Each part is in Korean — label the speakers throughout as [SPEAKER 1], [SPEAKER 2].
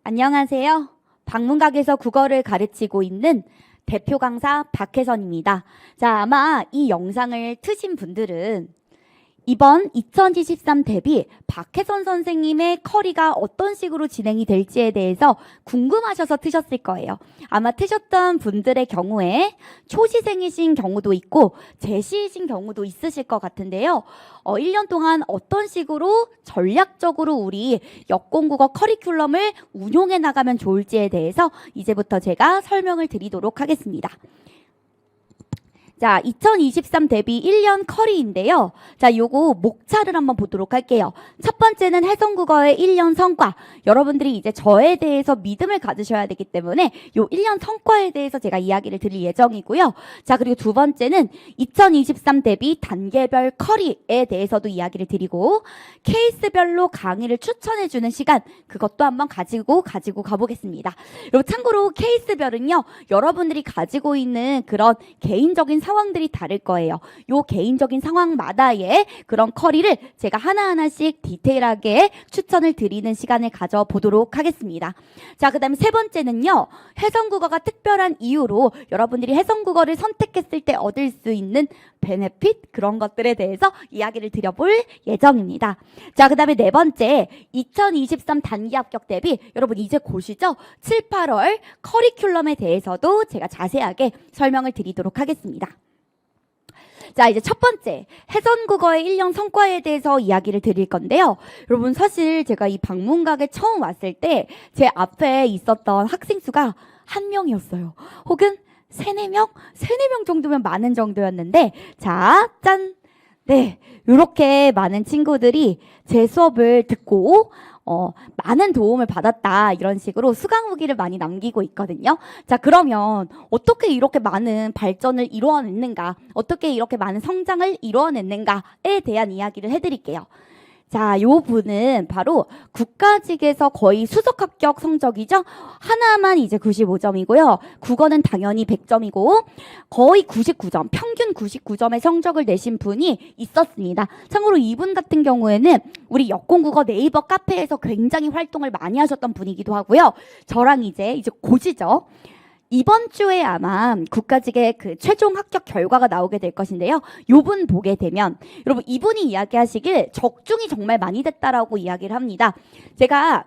[SPEAKER 1] 안녕하세요. 방문각에서 국어를 가르치고 있는 대표 강사 박혜선입니다. 자, 아마 이 영상을 트신 분들은 이번 2023 대비 박혜선 선생님의 커리가 어떤 식으로 진행이 될지에 대해서 궁금하셔서 트셨을 거예요. 아마 트셨던 분들의 경우에 초시생이신 경우도 있고 재시이신 경우도 있으실 것 같은데요. 1년 동안 어떤 식으로 전략적으로 우리 역공국어 커리큘럼을 운용해 나가면 좋을지에 대해서 이제부터 제가 설명을 드리도록 하겠습니다. 자, 2023 대비 1년 커리인데요. 자, 요거 목차를 한번 보도록 할게요. 첫 번째는 해성국어의 1년 성과. 여러분들이 이제 저에 대해서 믿음을 가지셔야 되기 때문에 요 1년 성과에 대해서 제가 이야기를 드릴 예정이고요. 자, 그리고 두 번째는 2023 대비 단계별 커리에 대해서도 이야기를 드리고 케이스별로 강의를 추천해주는 시간, 그것도 한번 가지고 가보겠습니다. 여러분 참고로 케이스별은요, 여러분들이 가지고 있는 그런 개인적인 상황들이 다를 거예요. 요 개인적인 상황마다의 그런 커리를 제가 하나하나씩 디테일하게 추천을 드리는 시간을 가져보도록 하겠습니다. 자, 그 다음에 세 번째는요, 해성국어가 특별한 이유로 여러분들이 해성국어를 선택했을 때 얻을 수 있는 베네핏, 그런 것들에 대해서 이야기를 드려볼 예정입니다. 자, 그 다음에 네 번째, 2023 단기 합격 대비 여러분 이제 곧이죠? 7, 8월 커리큘럼에 대해서도 제가 자세하게 설명을 드리도록 하겠습니다. 자, 이제 첫 번째, 해성국어의 1년 성과에 대해서 이야기를 드릴 건데요. 여러분 사실 제가 이 방문각에 처음 왔을 때 제 앞에 있었던 학생 수가 1명이었어요. 혹은 3, 4명? 3, 4명 정도면 많은 정도였는데, 자, 짠! 네, 이렇게 많은 친구들이 제 수업을 듣고 많은 도움을 받았다, 이런 식으로 수강 후기를 많이 남기고 있거든요. 자, 그러면 어떻게 이렇게 많은 발전을 이루어냈는가, 어떻게 이렇게 많은 성장을 이루어냈는가에 대한 이야기를 해드릴게요. 자, 요 분은 바로 국가직에서 거의 수석 합격 성적이죠. 하나만 이제 95점이고요. 국어는 당연히 100점이고 거의 99점, 평균 99점의 성적을 내신 분이 있었습니다. 참고로 이분 같은 경우에는 우리 역공국어 네이버 카페에서 굉장히 활동을 많이 하셨던 분이기도 하고요. 저랑 이제 곧이죠. 이번 주에 아마 국가직의 그 최종 합격 결과가 나오게 될 것인데요. 요분 보게 되면 여러분 이분이 이야기하시길 적중이 정말 많이 됐다라고 이야기를 합니다. 제가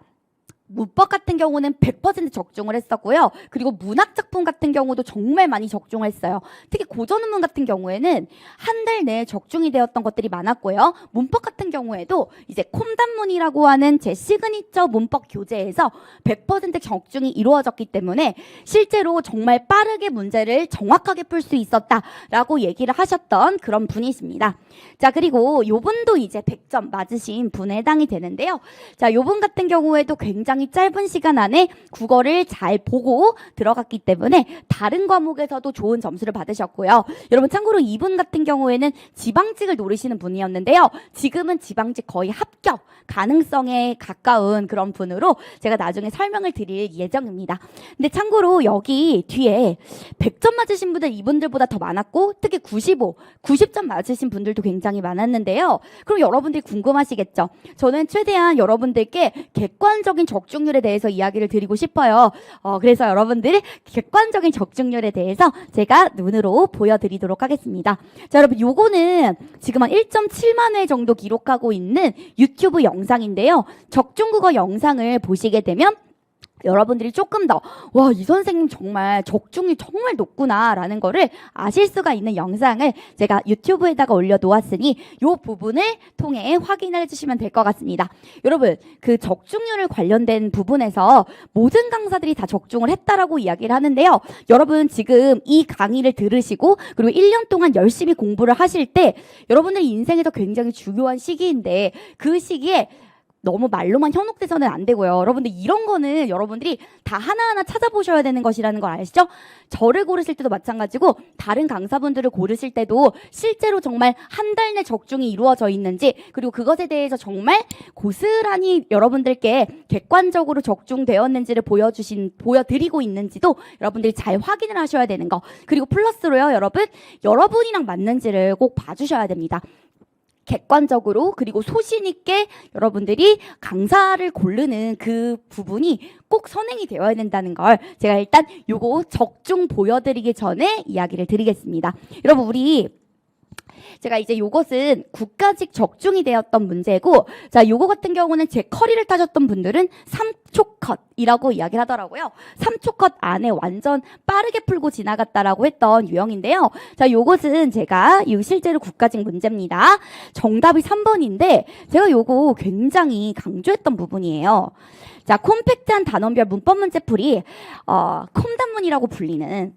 [SPEAKER 1] 문법 같은 경우는 100% 적중을 했었고요. 그리고 문학 작품 같은 경우도 정말 많이 적중을 했어요. 특히 고전문문 같은 경우에는 한 달 내에 적중이 되었던 것들이 많았고요. 문법 같은 경우에도 이제 콤단문이라고 하는 제 시그니처 문법 교재에서 100% 적중이 이루어졌기 때문에 실제로 정말 빠르게 문제를 정확하게 풀 수 있었다라고 얘기를 하셨던 그런 분이십니다. 자, 그리고 요분도 이제 100점 맞으신 분에 해당이 되는데요. 자, 요분 같은 경우에도 굉장히 짧은 시간 안에 국어를 잘 보고 들어갔기 때문에 다른 과목에서도 좋은 점수를 받으셨고요. 여러분 참고로 이분 같은 경우에는 지방직을 노리시는 분이었는데요. 지금은 지방직 거의 합격 가능성에 가까운 그런 분으로 제가 나중에 설명을 드릴 예정입니다. 근데 참고로 여기 뒤에 100점 맞으신 분들 이분들보다 더 많았고 특히 95, 90점 맞으신 분들도 굉장히 많았는데요. 그럼 여러분들이 궁금하시겠죠? 저는 최대한 여러분들께 객관적인 적중률에 대해서 이야기를 드리고 싶어요. 그래서 여러분들이 객관적인 적중률에 대해서 제가 눈으로 보여드리도록 하겠습니다. 자, 여러분 요거는 지금 한 1.7만 회 정도 기록하고 있는 유튜브 영상인데요. 적중국어 영상을 보시게 되면 여러분들이 조금 더 와, 이 선생님 정말 적중이 정말 높구나 라는 거를 아실 수가 있는 영상을 제가 유튜브에다가 올려놓았으니 이 부분을 통해 확인을 해주시면 될 것 같습니다. 여러분 그 적중률을 관련된 부분에서 모든 강사들이 다 적중을 했다라고 이야기를 하는데요. 여러분 지금 이 강의를 들으시고 그리고 1년 동안 열심히 공부를 하실 때 여러분들 인생에서 굉장히 중요한 시기인데 그 시기에 너무 말로만 현혹돼서는 안 되고요. 여러분들 이런 거는 여러분들이 다 하나하나 찾아보셔야 되는 것이라는 걸 아시죠? 저를 고르실 때도 마찬가지고 다른 강사분들을 고르실 때도 실제로 정말 한 달 내 적중이 이루어져 있는지 그리고 그것에 대해서 정말 고스란히 여러분들께 객관적으로 적중되었는지를 보여드리고 있는지도 여러분들이 잘 확인을 하셔야 되는 거. 그리고 플러스로요, 여러분 여러분이랑 맞는지를 꼭 봐주셔야 됩니다. 객관적으로 그리고 소신 있게 여러분들이 강사를 고르는 그 부분이 꼭 선행이 되어야 된다는 걸 제가 일단 요거 적중 보여드리기 전에 이야기를 드리겠습니다. 여러분 우리 제가 이제 요것은 국가직 적중이 되었던 문제고, 자, 요거 같은 경우는 제 커리를 따셨던 분들은 3초 컷이라고 이야기를 하더라고요. 3초 컷 안에 완전 빠르게 풀고 지나갔다라고 했던 유형인데요. 자, 요것은 제가 이 실제로 국가직 문제입니다. 정답이 3번인데 제가 요거 굉장히 강조했던 부분이에요. 자, 콤팩트한 단원별 문법 문제풀이 콤단문이라고 불리는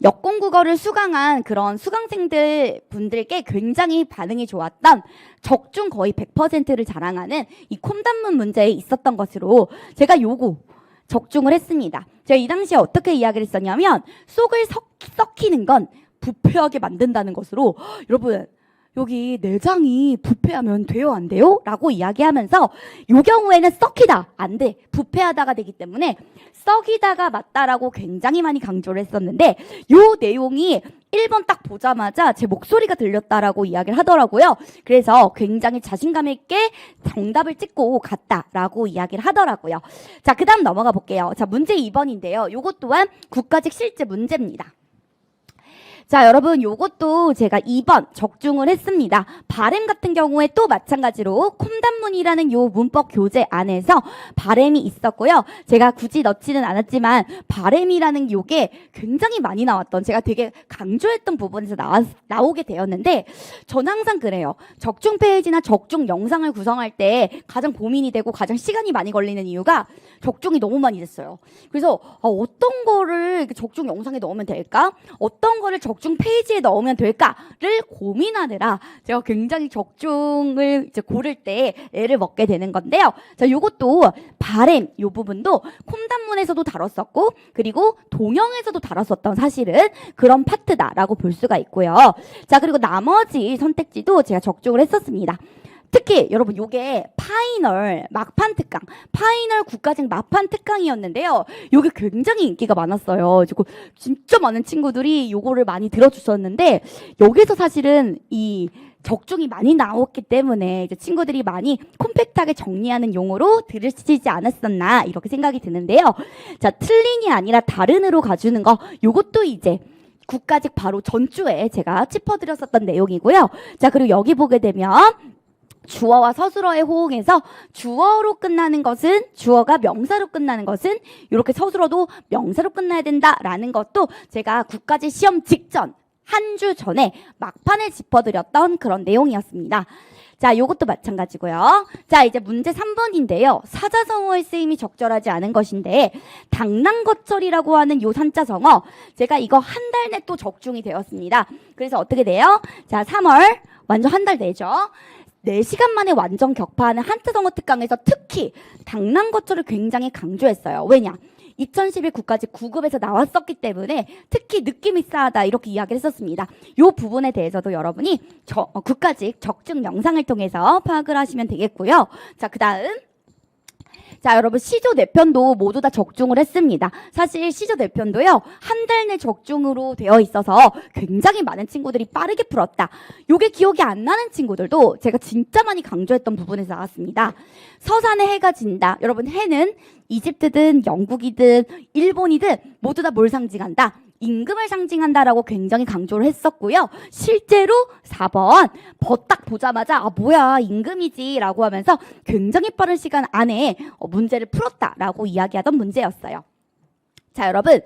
[SPEAKER 1] 역공국어를 수강한 그런 수강생들 분들께 굉장히 반응이 좋았던 적중 거의 100%를 자랑하는 이 콤단문 문제에 있었던 것으로 제가 요거 적중을 했습니다. 제가 이 당시에 어떻게 이야기를 했었냐면 속을 썩히는 건 부패하게 만든다는 것으로 여러분 여기 내장이 부패하면 돼요 안 돼요? 라고 이야기하면서 요 경우에는 썩히다 안 돼 부패하다가 되기 때문에 썩이다가 맞다라고 굉장히 많이 강조를 했었는데 요 내용이 1번 딱 보자마자 제 목소리가 들렸다라고 이야기를 하더라고요. 그래서 굉장히 자신감 있게 정답을 찍고 갔다라고 이야기를 하더라고요. 자, 그 다음 넘어가 볼게요. 자, 문제 2번인데요. 요것 또한 국가직 실제 문제입니다. 자, 여러분 요것도 제가 2번 적중을 했습니다. 발음 같은 경우에 또 마찬가지로 콤단문이라는 요 문법 교재 안에서 발음이 있었고요. 제가 굳이 넣지는 않았지만 발음이라는 요게 굉장히 많이 나왔던 제가 되게 강조했던 부분에서 나오게 되었는데 저는 항상 그래요. 적중 페이지나 적중 영상을 구성할 때 가장 고민이 되고 가장 시간이 많이 걸리는 이유가 적중이 너무 많이 됐어요. 그래서 어떤 거를 적중 영상에 넣으면 될까? 어떤 거를 적중 페이지에 넣으면 될까를 고민하느라 제가 굉장히 적중을 이제 고를 때 애를 먹게 되는 건데요. 자, 요것도 발음 요 부분도 콤단문에서도 다뤘었고 그리고 동영에서도 다뤘었던 사실은 그런 파트다라고 볼 수가 있고요. 자, 그리고 나머지 선택지도 제가 적중을 했었습니다. 특히 여러분 요게 파이널 막판 특강, 파이널 국가직 막판 특강이었는데요. 요게 굉장히 인기가 많았어요. 진짜 많은 친구들이 요거를 많이 들어주셨는데 여기서 사실은 이 적중이 많이 나왔기 때문에 이제 친구들이 많이 콤팩트하게 정리하는 용어로 들으시지 않았었나 이렇게 생각이 드는데요. 자, 틀린이 아니라 다른으로 가주는 거 요것도 이제 국가직 바로 전주에 제가 짚어드렸었던 내용이고요. 자, 그리고 여기 보게 되면 주어와 서술어의 호응에서 주어로 끝나는 것은 주어가 명사로 끝나는 것은 이렇게 서술어도 명사로 끝나야 된다라는 것도 제가 국가직 시험 직전 한 주 전에 막판에 짚어드렸던 그런 내용이었습니다. 자, 요것도 마찬가지고요. 자, 이제 문제 3번인데요. 사자성어의 쓰임이 적절하지 않은 것인데 당랑거철이라고 하는 요 산자성어 제가 이거 한 달 내 또 적중이 되었습니다. 그래서 어떻게 돼요? 자, 3월 완전 한 달 내죠. 4시간 만에 완전 격파하는 한자성어 특강에서 특히 당랑거철을 굉장히 강조했어요. 왜냐? 2011 국가직 9급에서 나왔었기 때문에 특히 느낌이 싸하다 이렇게 이야기를 했었습니다. 이 부분에 대해서도 여러분이 국가직 적중 영상을 통해서 파악을 하시면 되겠고요. 자, 그 다음 자, 여러분 시조 내편도 모두 다 적중을 했습니다. 사실 시조 내편도요. 한 달 내 적중으로 되어 있어서 굉장히 많은 친구들이 빠르게 풀었다. 요게 기억이 안 나는 친구들도 제가 진짜 많이 강조했던 부분에서 나왔습니다. 서산에 해가 진다. 여러분 해는 이집트든 영국이든 일본이든 모두 다 뭘 상징한다? 임금을 상징한다라고 굉장히 강조를 했었고요. 실제로 4번 딱 보자마자 아 뭐야 임금이지 라고 하면서 굉장히 빠른 시간 안에 문제를 풀었다라고 이야기하던 문제였어요. 자, 여러분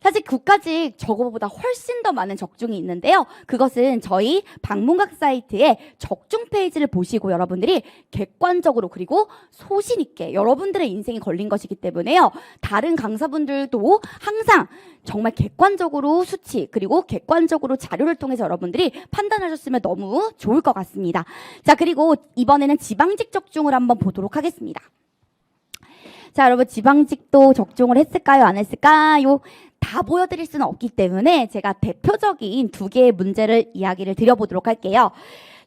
[SPEAKER 1] 사실 국가직 저거보다 훨씬 더 많은 적중이 있는데요. 그것은 저희 방문각 사이트에 적중 페이지를 보시고 여러분들이 객관적으로 그리고 소신 있게 여러분들의 인생이 걸린 것이기 때문에요. 다른 강사분들도 항상 정말 객관적으로 수치 그리고 객관적으로 자료를 통해서 여러분들이 판단하셨으면 너무 좋을 것 같습니다. 자, 그리고 이번에는 지방직 적중을 한번 보도록 하겠습니다. 자, 여러분 지방직도 적중을 했을까요? 안 했을까요? 다 보여드릴 수는 없기 때문에 제가 대표적인 2개의 문제를 이야기를 드려보도록 할게요.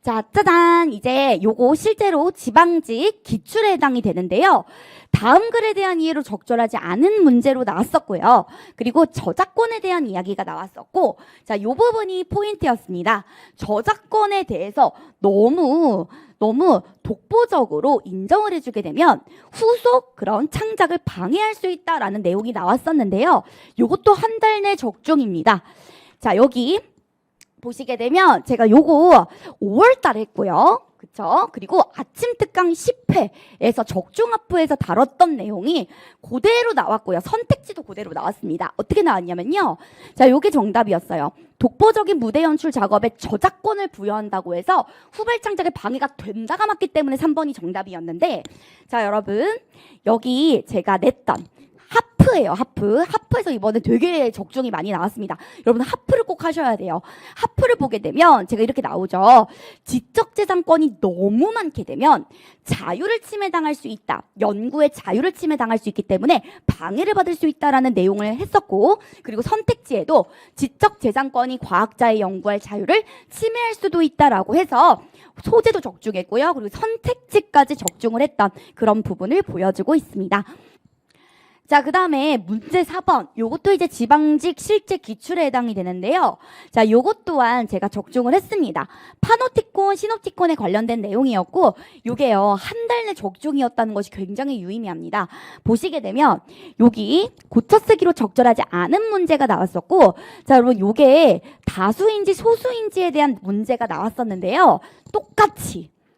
[SPEAKER 1] 자, 짜잔! 이제 요거 실제로 지방직 기출에 해당이 되는데요. 다음 글에 대한 이해로 적절하지 않은 문제로 나왔었고요. 그리고 저작권에 대한 이야기가 나왔었고, 자, 요 부분이 포인트였습니다. 저작권에 대해서 너무 독보적으로 인정을 해주게 되면 후속 그런 창작을 방해할 수 있다라는 내용이 나왔었는데요. 요것도 한 달 내 적중입니다. 자, 여기 보시게 되면 제가 요거 5월 달에 했고요. 그쵸? 그리고 아침 특강 10회에서 적중합부에서 다뤘던 내용이 그대로 나왔고요. 선택지도 그대로 나왔습니다. 어떻게 나왔냐면요. 자, 요게 정답이었어요. 독보적인 무대 연출 작업에 저작권을 부여한다고 해서 후발 창작에 방해가 된다가 맞기 때문에 3번이 정답이었는데, 자, 여러분 여기 제가 냈던 하프예요. 하프에서 이번에 되게 적중이 많이 나왔습니다. 여러분 하프를 꼭 하셔야 돼요. 하프를 보게 되면 제가 이렇게 나오죠. 지적재산권이 너무 많게 되면 자유를 침해당할 수 있다. 연구의 자유를 침해당할 수 있기 때문에 방해를 받을 수 있다라는 내용을 했었고, 그리고 선택지에도 지적재산권이 과학자의 연구할 자유를 침해할 수도 있다라고 해서 소재도 적중했고요. 그리고 선택지까지 적중을 했던 그런 부분을 보여주고 있습니다. 자, 그 다음에 문제 4번. 요것도 이제 지방직 실제 기출에 해당이 되는데요. 자, 요것 또한 제가 적중을 했습니다. 파노티콘, 시놉티콘에 관련된 내용이었고, 요게요, 한 달 내 적중이었다는 것이 굉장히 유의미합니다. 보시게 되면, 여기 고쳐쓰기로 적절하지 않은 문제가 나왔었고, 자, 여러분, 요게 다수인지 소수인지에 대한 문제가 나왔었는데요.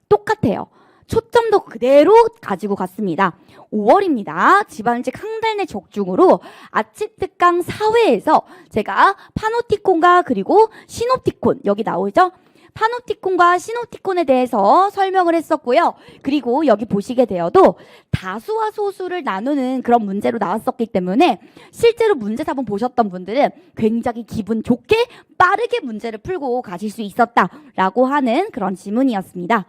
[SPEAKER 1] 똑같아요. 초점도 그대로 가지고 갔습니다. 5월입니다. 지방직 한 달 내 적중으로 아침 특강 4회에서 제가 파노티콘과 그리고 시놉티콘, 여기 나오죠? 파노티콘과 시놉티콘에 대해서 설명을 했었고요. 그리고 여기 보시게 되어도 다수와 소수를 나누는 그런 문제로 나왔었기 때문에 실제로 문제답은 보셨던 분들은 굉장히 기분 좋게 빠르게 문제를 풀고 가실 수 있었다라고 하는 그런 지문이었습니다.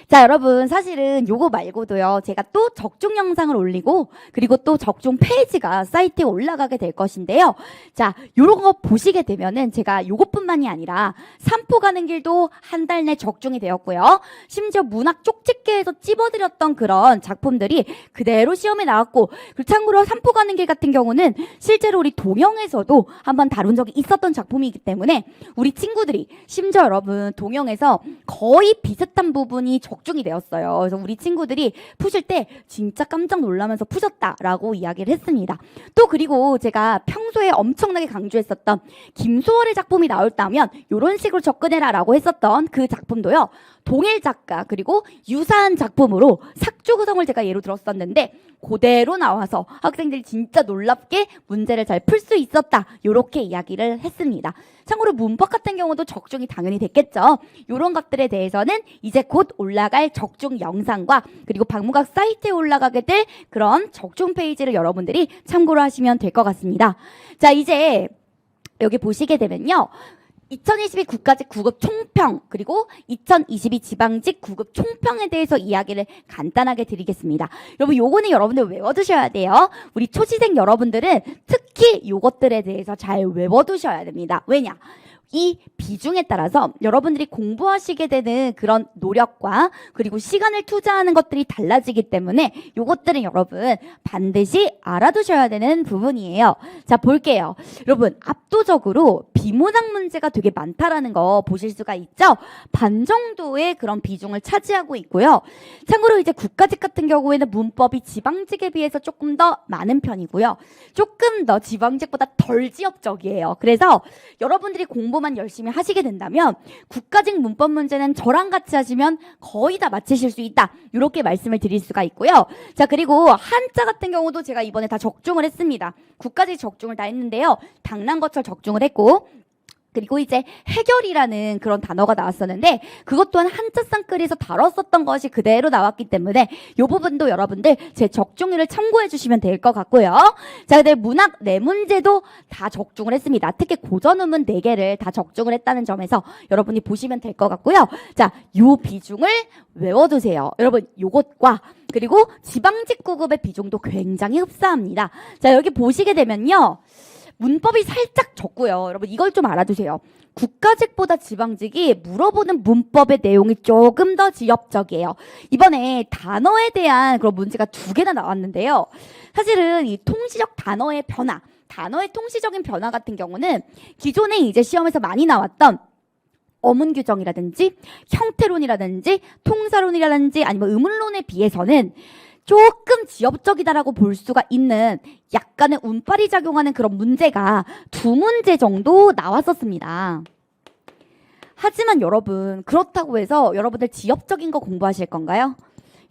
[SPEAKER 1] 자, 여러분 사실은 요거 말고도요, 제가 또 적중 영상을 올리고 그리고 또 적중 페이지가 사이트에 올라가게 될 것인데요. 자, 요런 거 보시게 되면은 제가 요것뿐만이 아니라 산포 가는 길도 한 달 내 적중이 되었고요. 심지어 문학 쪽집게에서 찝어드렸던 그런 작품들이 그대로 시험에 나왔고, 그리고 참고로 산포 가는 길 같은 경우는 실제로 우리 동영에서도 한번 다룬 적이 있었던 작품이기 때문에 우리 친구들이, 심지어 여러분 동영에서 거의 비슷한 부분이 적중이 되었어요. 그래서 우리 친구들이 푸실 때 진짜 깜짝 놀라면서 푸셨다라고 이야기를 했습니다. 또 그리고 제가 평소에 엄청나게 강조했었던 김소월의 작품이 나올다면 이런 식으로 접근해라라고 했었던 그 작품도요, 동일 작가 그리고 유사한 작품으로 삭조 구성을 제가 예로 들었었는데 그대로 나와서 학생들이 진짜 놀랍게 문제를 잘 풀 수 있었다, 이렇게 이야기를 했습니다. 참고로 문법 같은 경우도 적중이 당연히 됐겠죠. 이런 것들에 대해서는 이제 곧 올라갈 적중 영상과 그리고 박무각 사이트에 올라가게 될 그런 적중 페이지를 여러분들이 참고로 하시면 될 것 같습니다. 자, 이제 여기 보시게 되면요, 2022 국가직 9급 총평 그리고 2022 지방직 9급 총평에 대해서 이야기를 간단하게 드리겠습니다. 여러분 요거는 여러분들 외워두셔야 돼요. 우리 초시생 여러분들은 특히 요것들에 대해서 잘 외워두셔야 됩니다. 왜냐? 이 비중에 따라서 여러분들이 공부하시게 되는 그런 노력과 그리고 시간을 투자하는 것들이 달라지기 때문에 요것들은 여러분 반드시 알아두셔야 되는 부분이에요. 자, 볼게요. 여러분 압도적으로 비문학 문제가 되게 많다라는 거 보실 수가 있죠? 반 정도의 그런 비중을 차지하고 있고요. 참고로 이제 국가직 같은 경우에는 문법이 지방직에 비해서 조금 더 많은 편이고요. 조금 더 지방직보다 덜 지역적이에요. 그래서 여러분들이 공부만 열심히 하시게 된다면 국가직 문법 문제는 저랑 같이 하시면 거의 다 맞히실 수 있다, 이렇게 말씀을 드릴 수가 있고요. 자, 그리고 한자 같은 경우도 제가 이번에 다 적중을 했습니다. 국가직 적중을 다 했는데요, 당랑거철 적중을 했고, 그리고 이제 해결이라는 그런 단어가 나왔었는데 그것 또한 한자 쌍끌이에서 다뤘었던 것이 그대로 나왔기 때문에 이 부분도 여러분들 제 적중률을 참고해 주시면 될 것 같고요. 자, 근데 문학 4문제도 다 적중을 했습니다. 특히 고전음은 4개를 다 적중을 했다는 점에서 여러분이 보시면 될 것 같고요. 자, 요 비중을 외워두세요. 여러분 요것과 그리고 지방직 9급의 비중도 굉장히 흡사합니다. 자, 여기 보시게 되면요, 문법이 살짝 적고요. 여러분 이걸 좀 알아두세요. 국가직보다 지방직이 물어보는 문법의 내용이 조금 더 지역적이에요. 이번에 단어에 대한 그런 문제가 2개나 나왔는데요. 사실은 이 통시적 단어의 변화, 단어의 통시적인 변화 같은 경우는 기존에 이제 시험에서 많이 나왔던 어문 규정이라든지 형태론이라든지 통사론이라든지 아니면 의문론에 비해서는 조금 지역적이다라고 볼 수가 있는 약간의 운빨이 작용하는 그런 문제가 2문제 정도 나왔었습니다. 하지만 여러분 그렇다고 해서 여러분들 지역적인 거 공부하실 건가요?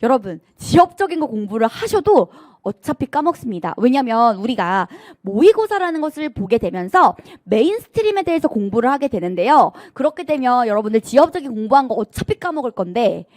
[SPEAKER 1] 여러분 지역적인 거 공부를 하셔도 어차피 까먹습니다. 왜냐하면 우리가 모의고사라는 것을 보게 되면서 메인스트림에 대해서 공부를 하게 되는데요. 그렇게 되면 여러분들 지역적인 공부한 거 어차피 까먹을 건데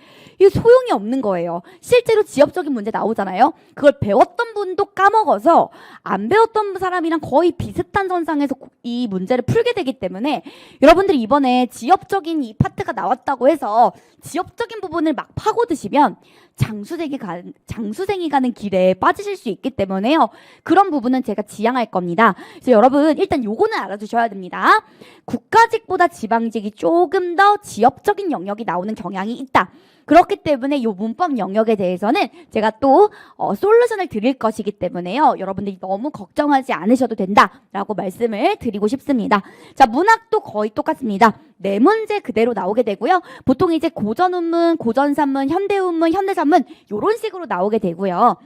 [SPEAKER 1] 이게 소용이 없는 거예요. 실제로 지역적인 문제 나오잖아요. 그걸 배웠던 분도 까먹어서 안 배웠던 사람이랑 거의 비슷한 선상에서 이 문제를 풀게 되기 때문에 여러분들이 이번에 지역적인 이 파트가 나왔다고 해서 지역적인 부분을 막 파고드시면 장수생이 가는 길에 빠지실 수 있기 때문에요. 그런 부분은 제가 지양할 겁니다. 그래서 여러분 일단 요거는 알아두셔야 됩니다. 국가직보다 지방직이 조금 더 지역적인 영역이 나오는 경향이 있다. 그렇기 때문에 이 문법 영역에 대해서는 제가 또 솔루션을 드릴 것이기 때문에요. 여러분들이 너무 걱정하지 않으셔도 된다라고 말씀을 드리고 싶습니다. 자, 문학도 거의 똑같습니다. 4문제 그대로 나오게 되고요. 보통 이제 고전운문, 고전산문, 현대운문, 현대산문 이런 식으로 나오게 되고요.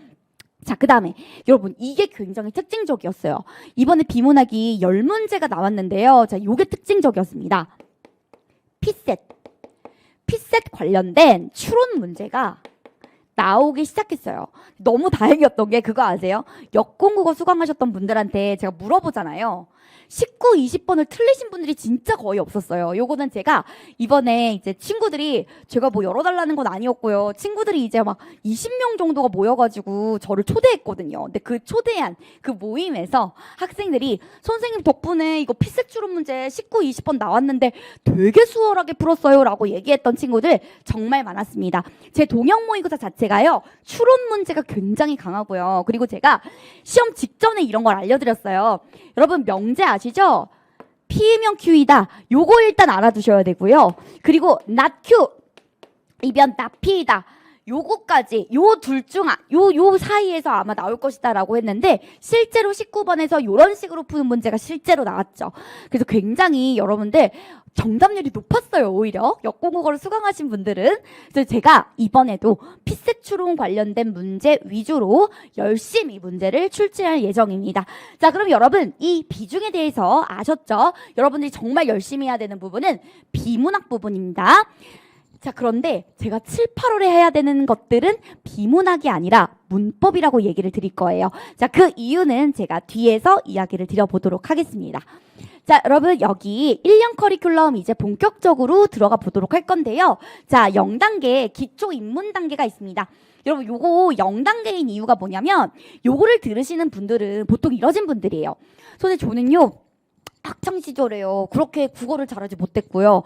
[SPEAKER 1] 자, 그 다음에 여러분 이게 굉장히 특징적이었어요. 이번에 비문학이 10문제가 나왔는데요. 자, 요게 특징적이었습니다. 피셋 관련된 추론 문제가 나오기 시작했어요. 너무 다행이었던 게 그거 아세요? 역공국어 수강하셨던 분들한테 제가 물어보잖아요. 19, 20번을 틀리신 분들이 진짜 거의 없었어요. 요거는 제가 이번에 이제 친구들이 제가 뭐 열어달라는 건 아니었고요. 친구들이 이제 막 20명 정도가 모여가지고 저를 초대했거든요. 근데 그 초대한 그 모임에서 학생들이 선생님 덕분에 이거 피셋 추론 문제 19, 20번 나왔는데 되게 수월하게 풀었어요 라고 얘기했던 친구들 정말 많았습니다. 제 동영 모의고사 자체가요. 추론 문제가 굉장히 강하고요. 그리고 제가 시험 직전에 이런 걸 알려드렸어요. 여러분 명제 아시죠? P이면 Q이다. 요거 일단 알아두셔야 되고요. 그리고 not Q 이면 not P이다. 요거까지 요 둘 중 요 사이에서 아마 나올 것이다 라고 했는데 실제로 19번에서 요런 식으로 푸는 문제가 실제로 나왔죠. 그래서 굉장히 여러분들 정답률이 높았어요. 오히려 역공국어를 수강하신 분들은. 그래서 제가 이번에도 피셋 추론 관련된 문제 위주로 열심히 문제를 출제할 예정입니다. 자, 그럼 여러분 이 비중에 대해서 아셨죠? 여러분들이 정말 열심히 해야 되는 부분은 비문학 부분입니다. 자, 그런데 제가 7, 8월에 해야 되는 것들은 비문학이 아니라 문법이라고 얘기를 드릴 거예요. 자, 그 이유는 제가 뒤에서 이야기를 드려보도록 하겠습니다. 자, 여러분 여기 1년 커리큘럼 이제 본격적으로 들어가 보도록 할 건데요. 자, 0단계 기초 입문 단계가 있습니다. 여러분 요거 0단계인 이유가 뭐냐면 요거를 들으시는 분들은 보통 이러신 분들이에요. 선생님 저는요 학창 시절에요. 그렇게 국어를 잘하지 못했고요.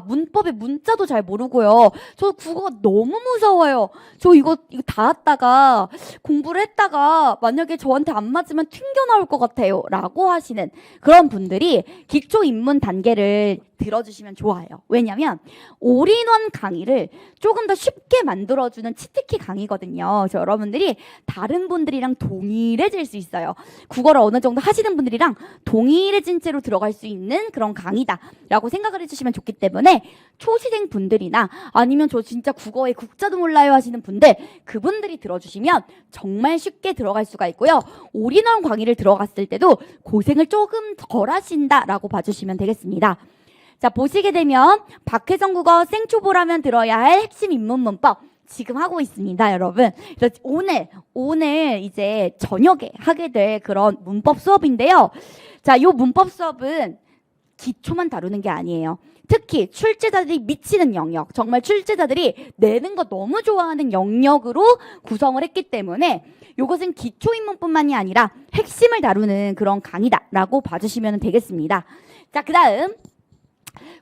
[SPEAKER 1] 문법의 문자도 잘 모르고요. 저 국어가 너무 무서워요. 저 이거 다 했다가 공부를 했다가 만약에 저한테 안 맞으면 튕겨 나올 것 같아요. 라고 하시는 그런 분들이 기초 입문 단계를 들어주시면 좋아요. 왜냐면 올인원 강의를 조금 더 쉽게 만들어주는 치트키 강의거든요. 그래서 여러분들이 다른 분들이랑 동일해질 수 있어요. 국어를 어느 정도 하시는 분들이랑 동일해진 채로 들어갈 수 있는 그런 강의다라고 생각을 해주시면 좋기 때문에 초시생 분들이나 아니면 저 진짜 국어에 국자도 몰라요 하시는 분들 그분들이 들어주시면 정말 쉽게 들어갈 수가 있고요. 올인원 강의를 들어갔을 때도 고생을 조금 덜 하신다라고 봐주시면 되겠습니다. 자, 보시게 되면 박혜정 국어 생초보라면 들어야 할 핵심 입문 문법 지금 하고 있습니다, 여러분. 그래서 오늘 이제 저녁에 하게 될 그런 문법 수업인데요. 자, 요 문법 수업은 기초만 다루는 게 아니에요. 특히 출제자들이 미치는 영역, 정말 출제자들이 내는 거 너무 좋아하는 영역으로 구성을 했기 때문에 이것은 기초 입문뿐만이 아니라 핵심을 다루는 그런 강의다라고 봐주시면 되겠습니다. 자, 그 다음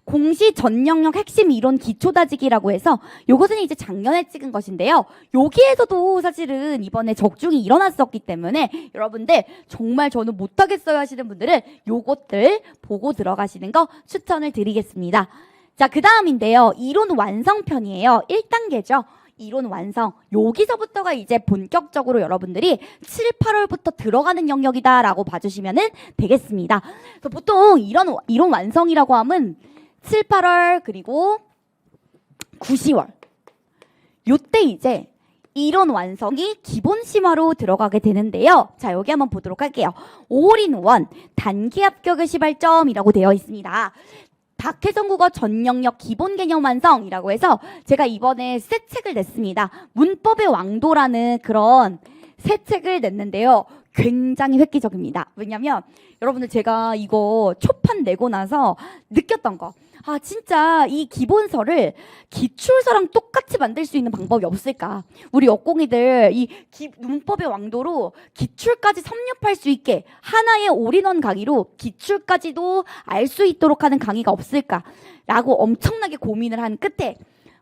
[SPEAKER 1] 공시 전 영역 핵심 이론 기초 다지기라고 해서 요것은 이제 작년에 찍은 것인데요. 여기에서도 사실은 이번에 적중이 일어났었기 때문에 여러분들 정말 저는 못하겠어요 하시는 분들은 요것들 보고 들어가시는 거 추천을 드리겠습니다. 자, 그 다음인데요. 이론 완성편이에요. 1단계죠. 이론 완성. 여기서부터가 이제 본격적으로 여러분들이 7, 8월부터 들어가는 영역이다라고 봐주시면 되겠습니다. 그래서 보통 이론 완성이라고 하면 7, 8월 그리고 9, 10월 요때 이제 이론 완성이 기본 심화로 들어가게 되는데요. 자, 여기 한번 보도록 할게요. 올인원 단기 합격의 시발점이라고 되어 있습니다. 박혜성 국어 전 영역 기본 개념 완성이라고 해서 제가 이번에 새 책을 냈습니다. 문법의 왕도라는 그런 새 책을 냈는데요. 굉장히 획기적입니다. 왜냐면 여러분들 제가 이거 초판 내고 나서 느꼈던 거. 아, 진짜 이 기본서를 기출서랑 똑같이 만들 수 있는 방법이 없을까? 우리 여공이들 이 문법의 왕도로 기출까지 섭렵할 수 있게 하나의 올인원 강의로 기출까지도 알 수 있도록 하는 강의가 없을까라고 엄청나게 고민을 한 끝에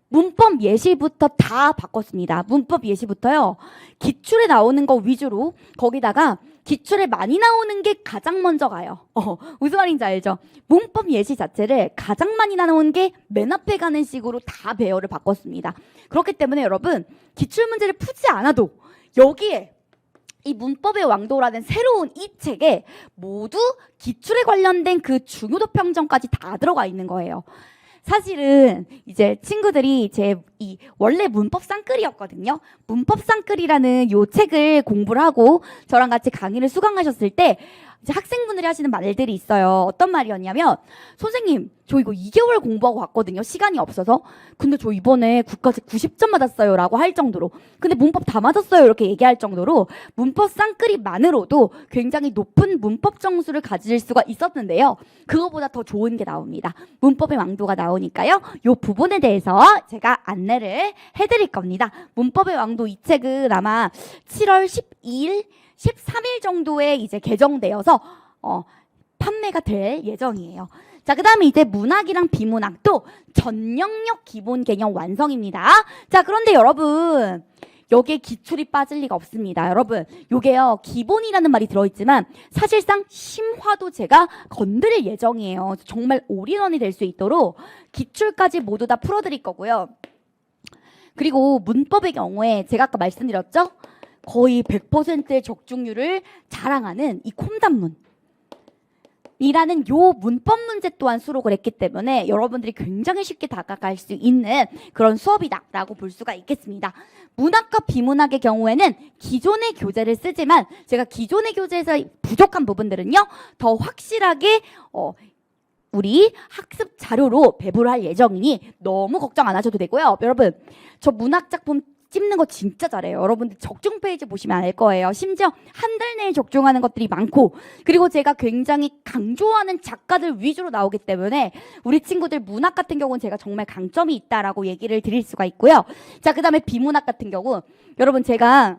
[SPEAKER 1] 문법 예시부터 다 바꿨습니다. 문법 예시부터요. 기출에 나오는 거 위주로 거기다가 기출에 많이 나오는 게 가장 먼저 가요. 무슨 말인지 알죠? 문법 예시 자체를 가장 많이 나오는 게 맨 앞에 가는 식으로 다 배열을 바꿨습니다. 그렇기 때문에 여러분 기출 문제를 푸지 않아도 여기에 이 문법의 왕도라는 새로운 이 책에 모두 기출에 관련된 그 중요도 평점까지 다 들어가 있는 거예요. 사실은 이제 친구들이 제 이 원래 문법 쌍끌이였거든요. 문법 쌍끌이라는 요 책을 공부를 하고 저랑 같이 강의를 수강하셨을 때 이제 학생분들이 하시는 말들이 있어요. 어떤 말이었냐면 선생님 저 이거 2개월 공부하고 왔거든요. 시간이 없어서. 근데 저 이번에 국가직 90점 맞았어요 라고 할 정도로 근데 문법 다 맞았어요 이렇게 얘기할 정도로 문법 쌍끌이만으로도 굉장히 높은 문법 점수를 가질 수가 있었는데요. 그거보다 더 좋은 게 나옵니다. 문법의 왕도가 나오니까요. 요 부분에 대해서 제가 안내를 해드릴 겁니다. 문법의 왕도 이 책은 아마 7월 12일 13일 정도에 이제 개정되어서 판매가 될 예정이에요. 자, 그 다음에 이제 문학이랑 비문학도 전 영역 기본 개념 완성입니다. 자, 그런데 여러분 여기에 기출이 빠질 리가 없습니다. 여러분 요게요 기본이라는 말이 들어있지만 사실상 심화도 제가 건드릴 예정이에요. 정말 올인원이 될 수 있도록 기출까지 모두 다 풀어드릴 거고요. 그리고 문법의 경우에 제가 아까 말씀드렸죠? 거의 100%의 적중률을 자랑하는 이 콤단문 이라는 요 문법 문제 또한 수록을 했기 때문에 여러분들이 굉장히 쉽게 다가갈 수 있는 그런 수업이다라고 볼 수가 있겠습니다. 문학과 비문학의 경우에는 기존의 교재를 쓰지만 제가 기존의 교재에서 부족한 부분들은요 더 확실하게 우리 학습 자료로 배부를 할 예정이니 너무 걱정 안 하셔도 되고요. 여러분 저 문학 작품 찝는 거 진짜 잘해요. 여러분들 적중 페이지 보시면 알 거예요. 심지어 한 달 내에 적중하는 것들이 많고 그리고 제가 굉장히 강조하는 작가들 위주로 나오기 때문에 우리 친구들 문학 같은 경우는 제가 정말 강점이 있다라고 얘기를 드릴 수가 있고요. 자, 그 다음에 비문학 같은 경우 여러분 제가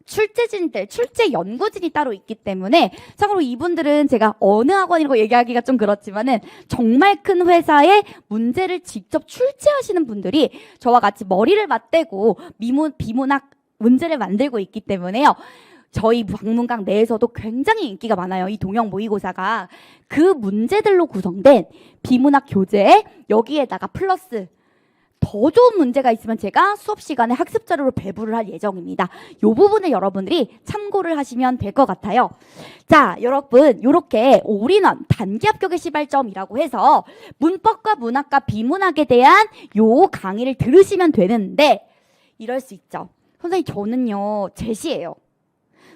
[SPEAKER 1] 출제 연구진이 따로 있기 때문에 참고로 이분들은 제가 어느 학원이라고 얘기하기가 좀 그렇지만은 정말 큰 회사의 문제를 직접 출제하시는 분들이 저와 같이 머리를 맞대고 비문학 문제를 만들고 있기 때문에요. 저희 박문강 내에서도 굉장히 인기가 많아요. 이 동영 모의고사가 그 문제들로 구성된 비문학 교재에 여기에다가 플러스 더 좋은 문제가 있으면 제가 수업 시간에 학습 자료로 배부를 할 예정입니다. 이 부분을 여러분들이 참고를 하시면 될 것 같아요. 자, 여러분 이렇게 올인원 단기 합격의 시발점이라고 해서 문법과 문학과 비문학에 대한 요 강의를 들으시면 되는데 이럴 수 있죠. 선생님 저는요 제시예요.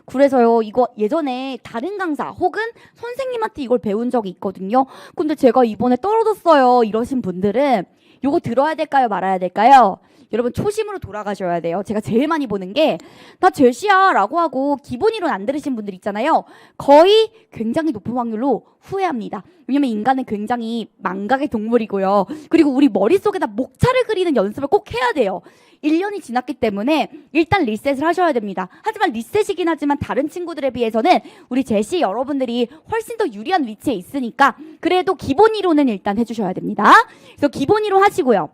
[SPEAKER 1] 그래서요 이거 예전에 다른 강사 혹은 선생님한테 이걸 배운 적이 있거든요. 근데 제가 이번에 떨어졌어요 이러신 분들은 요거 들어야 될까요 말아야 될까요? 여러분 초심으로 돌아가셔야 돼요. 제가 제일 많이 보는 게 나 제시야 라고 하고 기본 이론 안 들으신 분들 있잖아요. 거의 굉장히 높은 확률로 후회합니다. 왜냐면 인간은 굉장히 망각의 동물이고요. 그리고 우리 머릿속에다 목차를 그리는 연습을 꼭 해야 돼요. 1년이 지났기 때문에 일단 리셋을 하셔야 됩니다. 하지만 리셋이긴 하지만 다른 친구들에 비해서는 우리 제시 여러분들이 훨씬 더 유리한 위치에 있으니까 그래도 기본 이론은 일단 해주셔야 됩니다. 그래서 기본 이론 하시고요.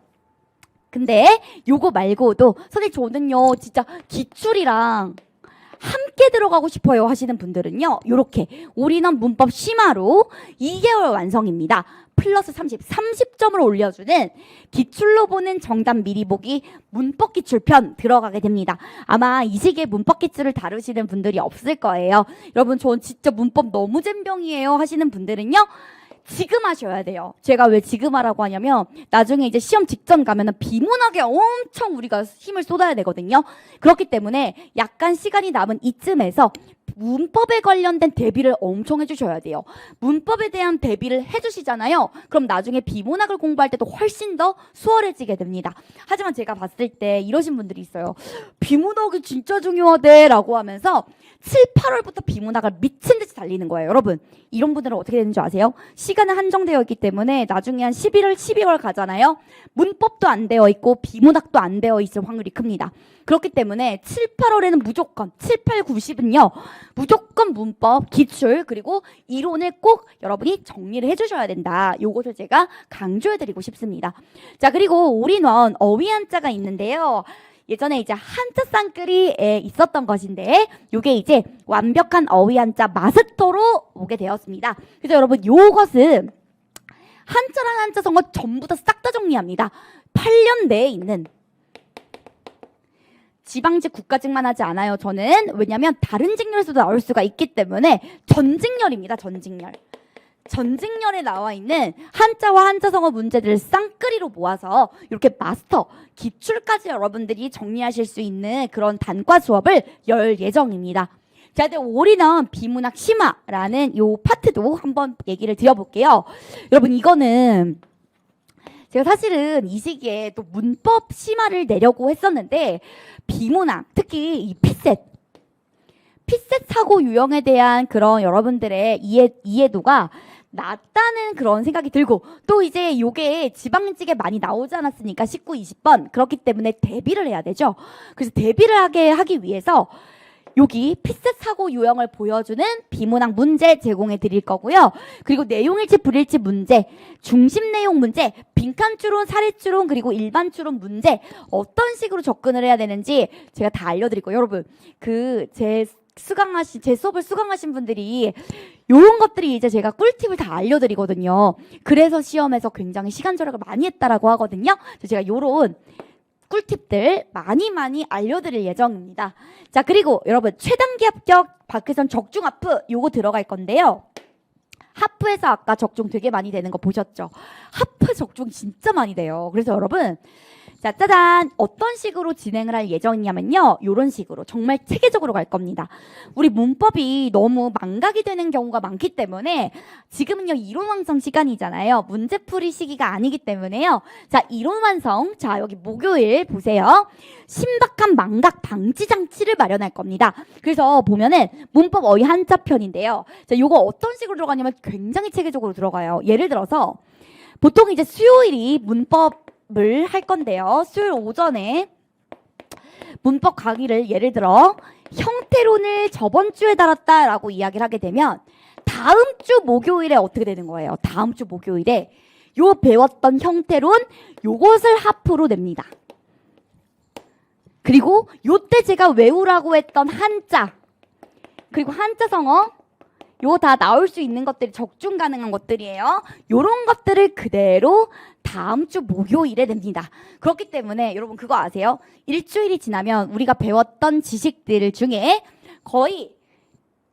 [SPEAKER 1] 근데 요거 말고도 선생님 저는요 진짜 기출이랑 함께 들어가고 싶어요 하시는 분들은요 요렇게 올인원 문법 심화로 2개월 완성입니다. 플러스 30점을 올려주는 기출로 보는 정답 미리 보기 문법 기출편 들어가게 됩니다. 아마 이 시기에 문법 기출을 다루시는 분들이 없을 거예요. 여러분 전 진짜 문법 너무 젬병이에요 하시는 분들은요 지금 하셔야 돼요. 제가 왜 지금 하라고 하냐면 나중에 이제 시험 직전 가면은 비문학에 엄청 우리가 힘을 쏟아야 되거든요. 그렇기 때문에 약간 시간이 남은 이쯤에서 문법에 관련된 대비를 엄청 해주셔야 돼요. 문법에 대한 대비를 해주시잖아요. 그럼 나중에 비문학을 공부할 때도 훨씬 더 수월해지게 됩니다. 하지만 제가 봤을 때 이러신 분들이 있어요. 비문학이 진짜 중요하대 라고 하면서 7, 8월부터 비문학을 미친듯이 달리는 거예요. 여러분 이런 분들은 어떻게 되는 줄 아세요? 시간은 한정되어 있기 때문에 나중에 한 11월, 12월 가잖아요. 문법도 안 되어 있고 비문학도 안 되어 있을 확률이 큽니다. 그렇기 때문에 7, 8월에는 무조건 7, 8, 90은요. 무조건 문법, 기출 그리고 이론을 꼭 여러분이 정리를 해주셔야 된다. 요것을 제가 강조해드리고 싶습니다. 자 그리고 올인원 어휘 한자가 있는데요. 예전에 이제 한자 쌍끌이에 있었던 것인데 요게 이제 완벽한 어휘 한자 마스터로 오게 되었습니다. 그래서 여러분 요것은 한자랑 한자성어 전부 다 싹 다 정리합니다. 8년 내에 있는 지방직 국가직만 하지 않아요. 저는 왜냐면 다른 직렬에서도 나올 수가 있기 때문에 전직렬입니다. 전직렬에 나와 있는 한자와 한자성어 문제들을 쌍끌이로 모아서 이렇게 마스터, 기출까지 여러분들이 정리하실 수 있는 그런 단과 수업을 열 예정입니다. 자, 이제 올인원 비문학 심화라는 요 파트도 한번 얘기를 드려볼게요. 여러분 이거는 제가 사실은 이 시기에 또 문법 심화를 내려고 했었는데 비문학, 특히 이 피셋 사고 유형에 대한 그런 여러분들의 이해도가 낮다는 그런 생각이 들고 또 이제 요게 지방직에 많이 나오지 않았으니까 19, 20번 그렇기 때문에 대비를 해야 되죠. 그래서 대비를 하기 위해서 여기 피셋 사고 유형을 보여주는 비문학 문제 제공해 드릴 거고요. 그리고 내용일치 불일치 문제, 중심 내용 문제, 빈칸 추론, 사례 추론 그리고 일반 추론 문제 어떤 식으로 접근을 해야 되는지 제가 다 알려드릴 거예요. 여러분 제 수업을 수강하신 분들이 이런 것들이 이제 제가 꿀팁을 다 알려드리거든요. 그래서 시험에서 굉장히 시간 절약을 많이 했다라고 하거든요. 그래서 제가 이런 꿀팁들 많이 알려드릴 예정입니다. 자 그리고 여러분 최단기 합격 박혜선 적중 하프 요거 들어갈 건데요. 하프에서 아까 적중 되게 많이 되는 거 보셨죠? 하프 적중 진짜 많이 돼요. 그래서 여러분 자 짜잔 어떤 식으로 진행을 할 예정이냐면요. 이런 식으로 정말 체계적으로 갈 겁니다. 우리 문법이 너무 망각이 되는 경우가 많기 때문에 지금은요 이론 완성 시간이잖아요. 문제풀이 시기가 아니기 때문에요. 자 이론 완성 자 여기 목요일 보세요. 신박한 망각 방지 장치를 마련할 겁니다. 그래서 보면은 문법 어휘 한자 편인데요. 자 요거 어떤 식으로 들어가냐면 굉장히 체계적으로 들어가요. 예를 들어서 보통 이제 수요일이 문법을 할 건데요. 수요일 오전에 문법 강의를 예를 들어 형태론을 저번 주에 다뤘다라고 이야기를 하게 되면 다음 주 목요일에 어떻게 되는 거예요? 다음 주 목요일에 요 배웠던 형태론 요것을 하프로 냅니다. 그리고 요때 제가 외우라고 했던 한자 그리고 한자성어 요 다 나올 수 있는 것들이 적중 가능한 것들이에요. 요런 것들을 그대로 다음 주 목요일에 냅니다. 그렇기 때문에 여러분 그거 아세요? 일주일이 지나면 우리가 배웠던 지식들 중에 거의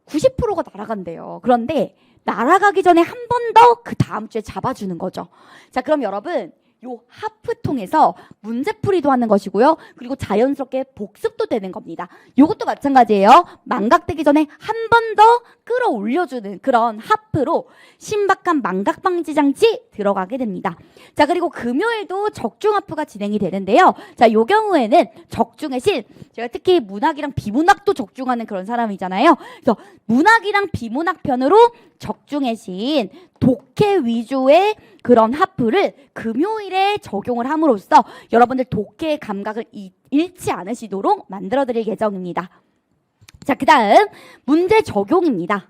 [SPEAKER 1] 90%가 날아간대요. 그런데 날아가기 전에 한 번 더 그 다음 주에 잡아주는 거죠. 자 그럼 여러분 요 하프통해서 문제풀이도 하는 것이고요. 그리고 자연스럽게 복습도 되는 겁니다. 요것도 마찬가지예요. 망각되기 전에 한 번 더 끌어올려주는 그런 하프로 신박한 망각 방지 장치 들어가게 됩니다. 자, 그리고 금요일도 적중하프가 진행이 되는데요. 자, 요 경우에는 적중의 신, 제가 특히 문학이랑 비문학도 적중하는 그런 사람이잖아요. 그래서 문학이랑 비문학 편으로 적중의 신, 독해 위주의 그런 하프를 금요일에 적용을 함으로써 여러분들 독해의 감각을 잃지 않으시도록 만들어 드릴 예정입니다. 자, 그 다음 문제 적용입니다.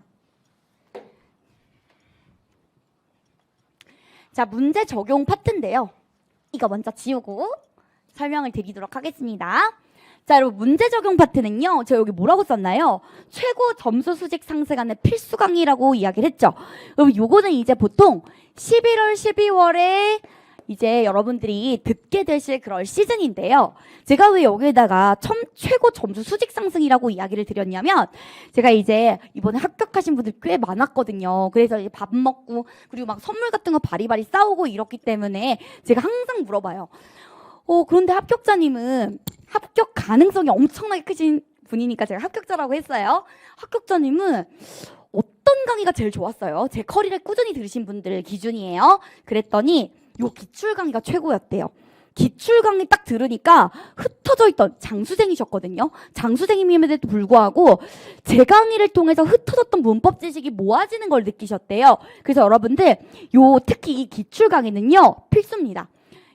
[SPEAKER 1] 자, 문제 적용 파트인데요. 이거 먼저 지우고 설명을 드리도록 하겠습니다. 자, 여러분 문제 적용 파트는요. 제가 여기 뭐라고 썼나요? 최고 점수 수직 상승하는 필수 강의라고 이야기를 했죠. 여러분 요거는 이제 보통 11월, 12월에 이제 여러분들이 듣게 되실 그런 시즌인데요. 제가 왜 여기에다가 최고 점수 수직 상승이라고 이야기를 드렸냐면 제가 이제 이번에 합격하신 분들 꽤 많았거든요. 그래서 이제 밥 먹고 그리고 막 선물 같은 거 바리바리 싸우고 이렇기 때문에 제가 항상 물어봐요. 그런데 합격자님은 합격 가능성이 엄청나게 크신 분이니까 제가 합격자라고 했어요. 합격자님은 어떤 강의가 제일 좋았어요? 제 커리를 꾸준히 들으신 분들 기준이에요. 그랬더니 요 기출 강의가 최고였대요. 기출 강의 딱 들으니까 흩어져 있던 장수생이셨거든요. 장수생임에도 불구하고 제 강의를 통해서 흩어졌던 문법 지식이 모아지는 걸 느끼셨대요. 그래서 여러분들 특히 이 기출 강의는요 필수입니다.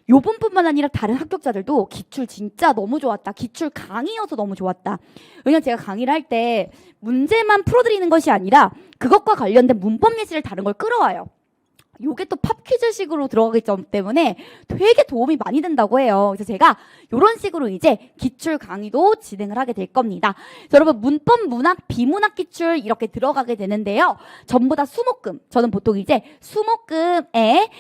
[SPEAKER 1] 요번뿐만 아니라 다른 합격자들도 기출 진짜 너무 좋았다. 기출 강의여서 너무 좋았다. 왜냐면 제가 강의를 할 때 문제만 풀어드리는 것이 아니라 그것과 관련된 문법 예시를 다른 걸 끌어와요. 요게 또 팝 퀴즈식으로 들어가기 때문에 되게 도움이 많이 된다고 해요. 그래서 제가 이런 식으로 이제 기출 강의도 진행을 하게 될 겁니다. 여러분 문법, 문학, 비문학 기출 이렇게 들어가게 되는데요. 전부 다 수목금. 저는 보통 이제 수목금에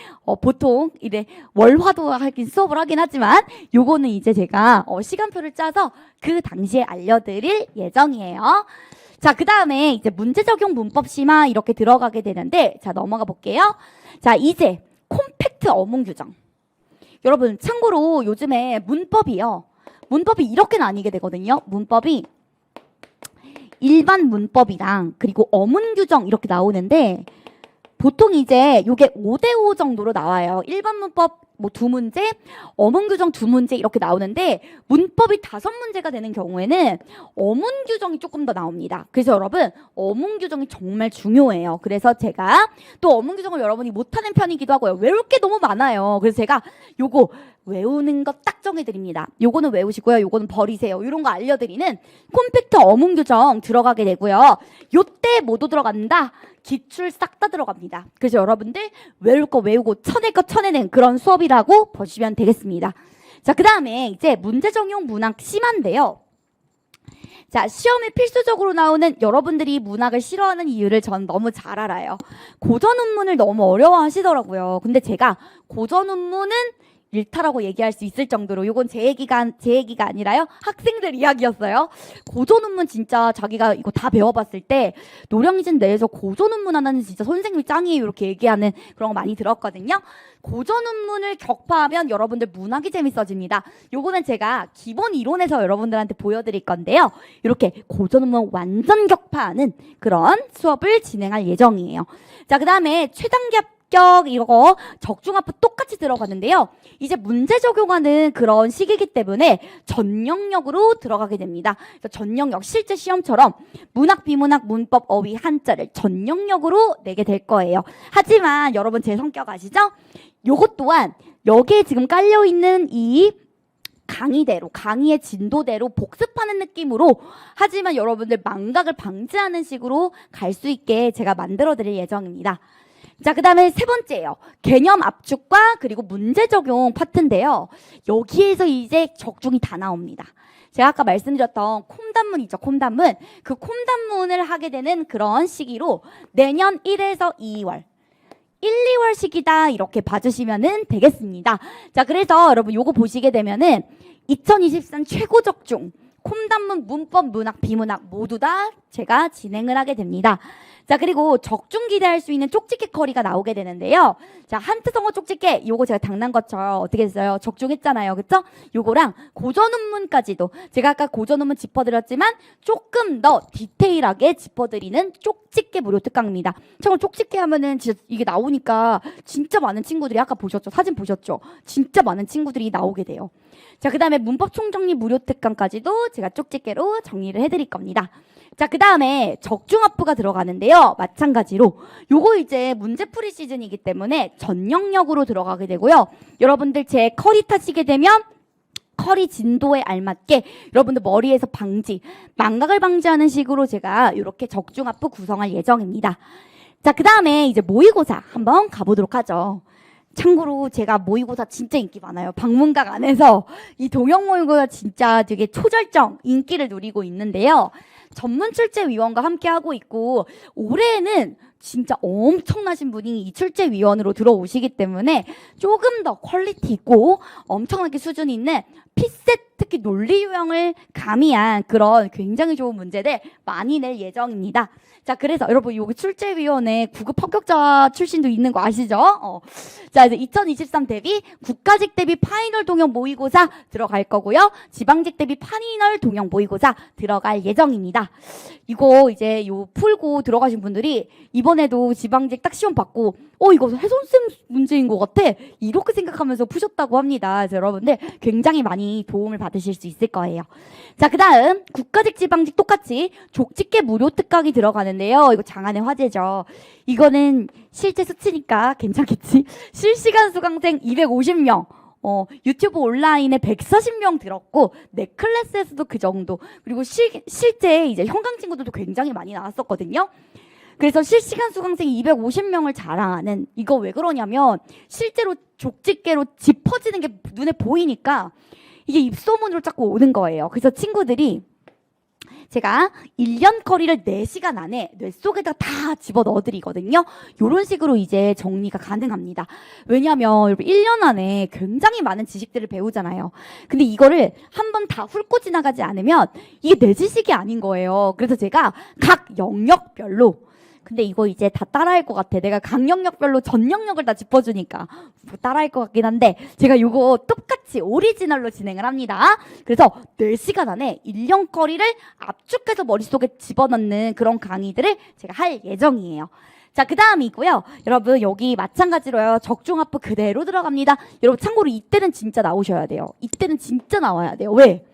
[SPEAKER 1] 보통 이제 월화도 수업을 하긴 하지만 요거는 이제 제가 시간표를 짜서 그 당시에 알려드릴 예정이에요. 자, 그 다음에 이제 문제 적용 문법 심화 이렇게 들어가게 되는데, 자, 넘어가 볼게요. 자, 이제 콤팩트 어문 규정. 여러분, 참고로 요즘에 문법이요. 문법이 이렇게 나뉘게 되거든요. 문법이 일반 문법이랑 그리고 어문 규정 이렇게 나오는데, 보통 이제 요게 5대5 정도로 나와요. 일반 문법 뭐 2문제, 어문 규정 2문제 이렇게 나오는데 문법이 5문제가 되는 경우에는 어문 규정이 조금 더 나옵니다. 그래서 여러분 어문 규정이 정말 중요해요. 그래서 제가 또 어문 규정을 여러분이 못하는 편이기도 하고요. 외울 게 너무 많아요. 그래서 제가 요거 외우는 거 딱 정해드립니다. 요거는 외우시고요. 요거는 버리세요. 이런 거 알려드리는 콤팩트 어문 규정 들어가게 되고요. 요때 뭐도 들어간다? 기출 싹 다 들어갑니다. 그래서 여러분들 외울 거 외우고 쳐낼 거 쳐내는 그런 수업이라고 보시면 되겠습니다. 자, 그 다음에 이제 문제 적용 문학 심화인데요. 자, 시험에 필수적으로 나오는 여러분들이 문학을 싫어하는 이유를 전 너무 잘 알아요. 고전운문을 너무 어려워하시더라고요. 근데 제가 고전운문은 일타라고 얘기할 수 있을 정도로 이건 제 얘기가 아니라요. 학생들 이야기였어요. 고전운문 진짜 자기가 이거 다 배워봤을 때 노량진 내에서 고전운문 하나는 진짜 선생님이 짱이에요. 이렇게 얘기하는 그런 거 많이 들었거든요. 고전운문을 격파하면 여러분들 문학이 재밌어집니다. 요거는 제가 기본 이론에서 여러분들한테 보여드릴 건데요. 이렇게 고전운문 완전 격파하는 그런 수업을 진행할 예정이에요. 자, 그 다음에 최단기 합격 이거 적중합부 똑같이 들어가는데요. 이제 문제 적용하는 그런 시기이기 때문에 전 영역으로 들어가게 됩니다. 그래서 전 영역 실제 시험처럼 문학, 비문학, 문법, 어휘, 한자를 전 영역으로 내게 될 거예요. 하지만 여러분 제 성격 아시죠? 요것 또한 여기에 지금 깔려있는 이 강의대로, 강의의 진도대로 복습하는 느낌으로 하지만 여러분들 망각을 방지하는 식으로 갈 수 있게 제가 만들어 드릴 예정입니다. 자, 그 다음에 세 번째예요. 개념 압축과 그리고 문제 적용 파트인데요. 여기에서 이제 적중이 다 나옵니다. 제가 아까 말씀드렸던 콤단문 있죠, 콤단문. 그 콤단문을 하게 되는 그런 시기로 내년 1에서 2월. 1, 2월 시기다 이렇게 봐주시면 되겠습니다. 자, 그래서 여러분 요거 보시게 되면은 2023 최고 적중 콤단문, 문법, 문학, 비문학 모두 다 제가 진행을 하게 됩니다. 자, 그리고 적중 기대할 수 있는 쪽집게 커리가 나오게 되는데요. 자, 한트성어 쪽집게 요거 제가 당난 것처럼 어떻게 했어요? 적중했잖아요. 그쵸? 요거랑 고전운문까지도 제가 아까 고전운문 짚어드렸지만 조금 더 디테일하게 짚어드리는 쪽집게 무료 특강입니다. 참고로 쪽집게 하면은 진짜 이게 나오니까 진짜 많은 친구들이 아까 보셨죠? 사진 보셨죠? 진짜 많은 친구들이 나오게 돼요. 자, 그 다음에 문법 총정리 무료 특강까지도 제가 쪽집게로 정리를 해드릴 겁니다. 자, 그 다음에 적중합부가 들어가는데요. 마찬가지로 요거 이제 문제풀이 시즌이기 때문에 전 영역으로 들어가게 되고요. 여러분들 제 커리 타시게 되면 커리 진도에 알맞게 여러분들 머리에서 망각을 방지하는 식으로 제가 이렇게 적중합부 구성할 예정입니다. 자, 그 다음에 이제 모의고사 한번 가보도록 하죠. 참고로 제가 모의고사 진짜 인기 많아요. 방문각 안에서 이 동영 모의고사 진짜 되게 초절정 인기를 누리고 있는데요. 전문 출제위원과 함께 하고 있고 올해는 진짜 엄청나신 분이 이 출제위원으로 들어오시기 때문에 조금 더 퀄리티 있고 엄청나게 수준 있는 피셋 특히 논리 유형을 가미한 그런 굉장히 좋은 문제들 많이 낼 예정입니다. 자, 그래서 여러분 여기 출제위원회 9급 합격자 출신도 있는 거 아시죠? 자, 이제 2023 대비 국가직 대비 파이널 동영 모의고사 들어갈 거고요. 지방직 대비 파이널 동영 모의고사 들어갈 예정입니다. 이거 이제 요 풀고 들어가신 분들이 이번에도 지방직 딱 시험 받고 이거 혜선쌤 문제인 것 같아 이렇게 생각하면서 푸셨다고 합니다. 그래서 여러분들 굉장히 많이 도움을 받으실 수 있을 거예요. 자, 그 다음 국가직 지방직 똑같이 족집게 무료 특강이 들어가는데요. 이거 장안의 화제죠. 이거는 실제 수치니까 괜찮겠지. 실시간 수강생 250명, 유튜브 온라인에 140명 들었고 넷클래스에서도 그 정도. 그리고 실제 이제 현강 친구들도 굉장히 많이 나왔었거든요. 그래서 실시간 수강생 250명을 자랑하는 이거 왜 그러냐면 실제로 족집게로 짚어지는 게 눈에 보이니까 이게 입소문으로 자꾸 오는 거예요. 그래서 친구들이 제가 1년 커리를 4시간 안에 뇌 속에다 다 집어 넣어드리거든요. 이런 식으로 이제 정리가 가능합니다. 왜냐하면 여러분 1년 안에 굉장히 많은 지식들을 배우잖아요. 근데 이거를 한번 다 훑고 지나가지 않으면 이게 내 지식이 아닌 거예요. 그래서 제가 각 영역별로 근데 이거 이제 다 따라할 것 같아. 내가 각 영역별로 전 영역을 다 짚어주니까 뭐 따라할 것 같긴 한데 제가 이거 똑같이 오리지널로 진행을 합니다. 그래서 4시간 안에 1년 거리를 압축해서 머릿속에 집어넣는 그런 강의들을 제가 할 예정이에요. 자, 그 다음이고요. 여러분 여기 마찬가지로요. 적중합부 그대로 들어갑니다. 여러분 참고로 이때는 진짜 나오셔야 돼요. 이때는 진짜 나와야 돼요. 왜?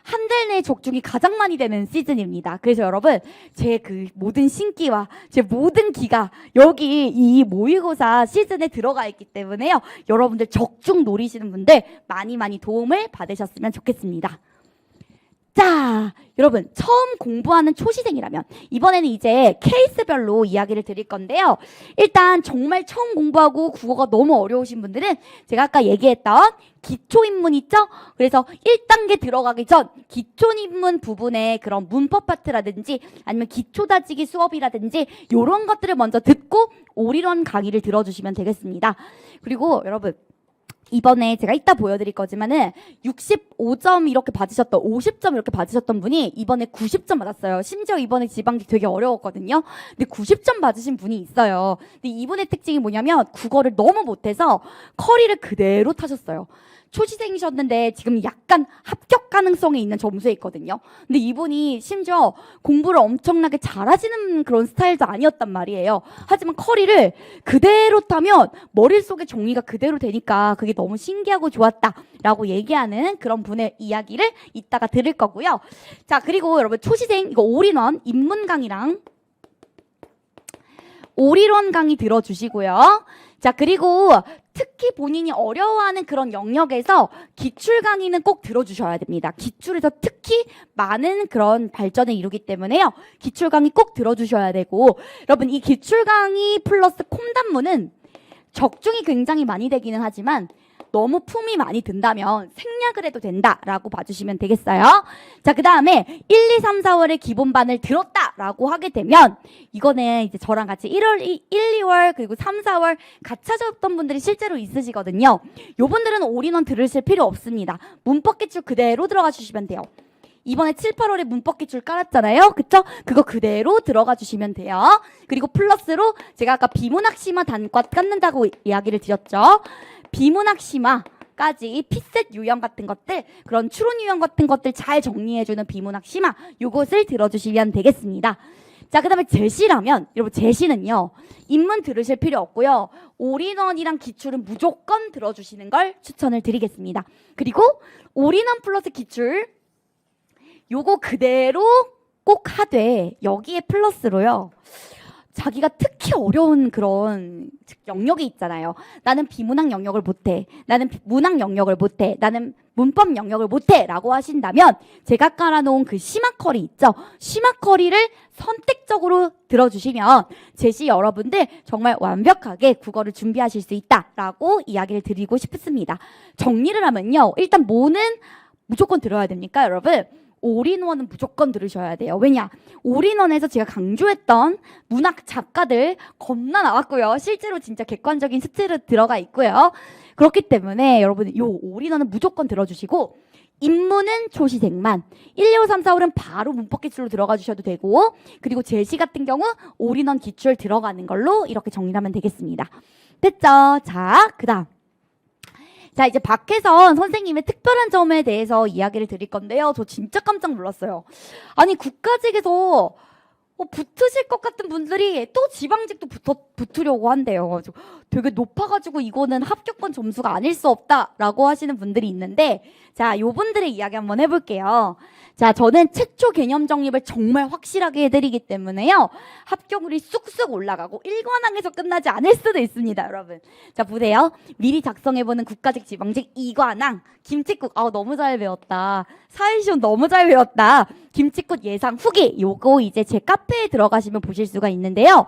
[SPEAKER 1] 한 달 내 적중이 가장 많이 되는 시즌입니다. 그래서 여러분 제 그 모든 신기와 제 모든 기가 여기 이 모의고사 시즌에 들어가 있기 때문에요. 여러분들 적중 노리시는 분들 많이 도움을 받으셨으면 좋겠습니다. 자, 여러분 처음 공부하는 초시생이라면 이번에는 이제 케이스별로 이야기를 드릴 건데요. 일단 정말 처음 공부하고 국어가 너무 어려우신 분들은 제가 아까 얘기했던 기초인문 있죠? 그래서 1단계 들어가기 전 기초인문 부분의 그런 문법 파트라든지 아니면 기초 다지기 수업이라든지 이런 것들을 먼저 듣고 올인원 강의를 들어주시면 되겠습니다. 그리고 여러분 이번에 제가 이따 보여드릴 거지만은 65점 이렇게 받으셨던 50점 이렇게 받으셨던 분이 이번에 90점 받았어요. 심지어 이번에 지방직 되게 어려웠거든요. 근데 90점 받으신 분이 있어요. 근데 이분의 특징이 뭐냐면 국어를 너무 못해서 커리를 그대로 타셨어요. 초시생이셨는데 지금 약간 합격 가능성이 있는 점수에 있거든요. 근데 이분이 심지어 공부를 엄청나게 잘하시는 그런 스타일도 아니었단 말이에요. 하지만 커리를 그대로 타면 머릿속에 정리가 그대로 되니까 그게 너무 신기하고 좋았다라고 얘기하는 그런 분의 이야기를 이따가 들을 거고요. 자, 그리고 여러분 초시생 이거 올인원 입문 강의랑 올인원 강의 들어주시고요. 자, 그리고 특히 본인이 어려워하는 그런 영역에서 기출 강의는 꼭 들어주셔야 됩니다. 기출에서 특히 많은 그런 발전을 이루기 때문에요. 기출 강의 꼭 들어주셔야 되고 여러분 이 기출 강의 플러스 콤단문은 적중이 굉장히 많이 되기는 하지만 너무 품이 많이 든다면 생략을 해도 된다라고 봐주시면 되겠어요. 자, 그 다음에 1, 2, 3, 4월에 기본반을 들었다라고 하게 되면 이거는 이제 저랑 같이 1, 2월 그리고 3, 4월 같이 하셨던 분들이 실제로 있으시거든요. 요분들은 올인원 들으실 필요 없습니다. 문법 기출 그대로 들어가 주시면 돼요. 이번에 7, 8월에 문법 기출 깔았잖아요. 그쵸? 그거 그대로 들어가 주시면 돼요. 그리고 플러스로 제가 아까 비문학심화 단과 깎는다고 이야기를 드렸죠. 비문학심화까지 피셋 유형 같은 것들, 그런 추론 유형 같은 것들 잘 정리해주는 비문학심화, 요것을 들어주시면 되겠습니다. 자, 그 다음에 제시라면, 여러분 제시는요, 인문 들으실 필요 없고요. 올인원이랑 기출은 무조건 들어주시는 걸 추천을 드리겠습니다. 그리고 올인원 플러스 기출, 요거 그대로 꼭 하되 여기에 플러스로요. 자기가 특히 어려운 그런 영역이 있잖아요. 나는 비문학 영역을 못해. 나는 문학 영역을 못해. 나는 문법 영역을 못해. 라고 하신다면 제가 깔아놓은 그 심화커리 있죠. 심화커리를 선택적으로 들어주시면 제시 여러분들 정말 완벽하게 국어를 준비하실 수 있다라고 이야기를 드리고 싶습니다. 정리를 하면요. 일단 뭐는 무조건 들어야 됩니까, 여러분? 올인원은 무조건 들으셔야 돼요. 왜냐? 올인원에서 제가 강조했던 문학 작가들 겁나 나왔고요. 실제로 진짜 객관적인 수치로 들어가 있고요. 그렇기 때문에 여러분 요 올인원은 무조건 들어주시고 인문은 초시생만 1, 2, 5, 3, 4, 5는 바로 문법 기출로 들어가 주셔도 되고 그리고 제시 같은 경우 올인원 기출 들어가는 걸로 이렇게 정리하면 되겠습니다. 됐죠? 자, 그 다음 자, 이제 밖에선 선생님의 특별한 점에 대해서 이야기를 드릴 건데요. 저 진짜 깜짝 놀랐어요. 아니, 국가직에서 붙으실 것 같은 분들이 또 지방직도 붙으려고 한대요. 되게 높아가지고 이거는 합격권 점수가 아닐 수 없다라고 하시는 분들이 있는데 자, 요분들의 이야기 한번 해볼게요. 자, 저는 최초 개념 정립을 정말 확실하게 해드리기 때문에요. 합격률이 쑥쑥 올라가고 1관왕에서 끝나지 않을 수도 있습니다, 여러분. 자, 보세요. 미리 작성해보는 국가직, 지방직 2관왕. 김칫국, 너무 잘 배웠다. 사회시험 너무 잘 배웠다. 김칫국 예상 후기. 요거 이제 제 카페에 들어가시면 보실 수가 있는데요.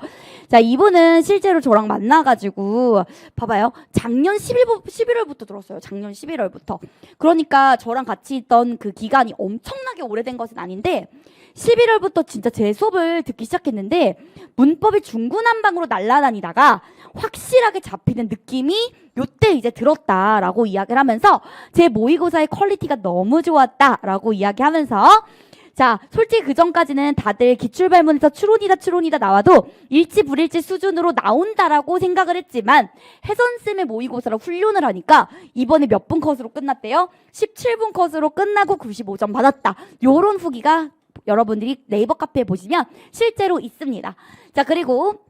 [SPEAKER 1] 자, 이분은 실제로 저랑 만나가지고, 봐봐요. 작년 11월부터 들었어요. 작년 11월부터. 그러니까 저랑 같이 있던 그 기간이 엄청나게 오래된 것은 아닌데, 11월부터 진짜 제 수업을 듣기 시작했는데, 문법이 중구난방으로 날아다니다가, 확실하게 잡히는 느낌이 요때 이제 들었다라고 이야기를 하면서 제 모의고사의 퀄리티가 너무 좋았다라고 이야기하면서 자, 솔직히 그 전까지는 다들 기출발문에서 추론이다 나와도 일치 불일치 수준으로 나온다라고 생각을 했지만 혜선쌤의 모의고사로 훈련을 하니까 이번에 몇 분 컷으로 끝났대요? 17분 컷으로 끝나고 95점 받았다. 요런 후기가 여러분들이 네이버 카페에 보시면 실제로 있습니다. 자, 그리고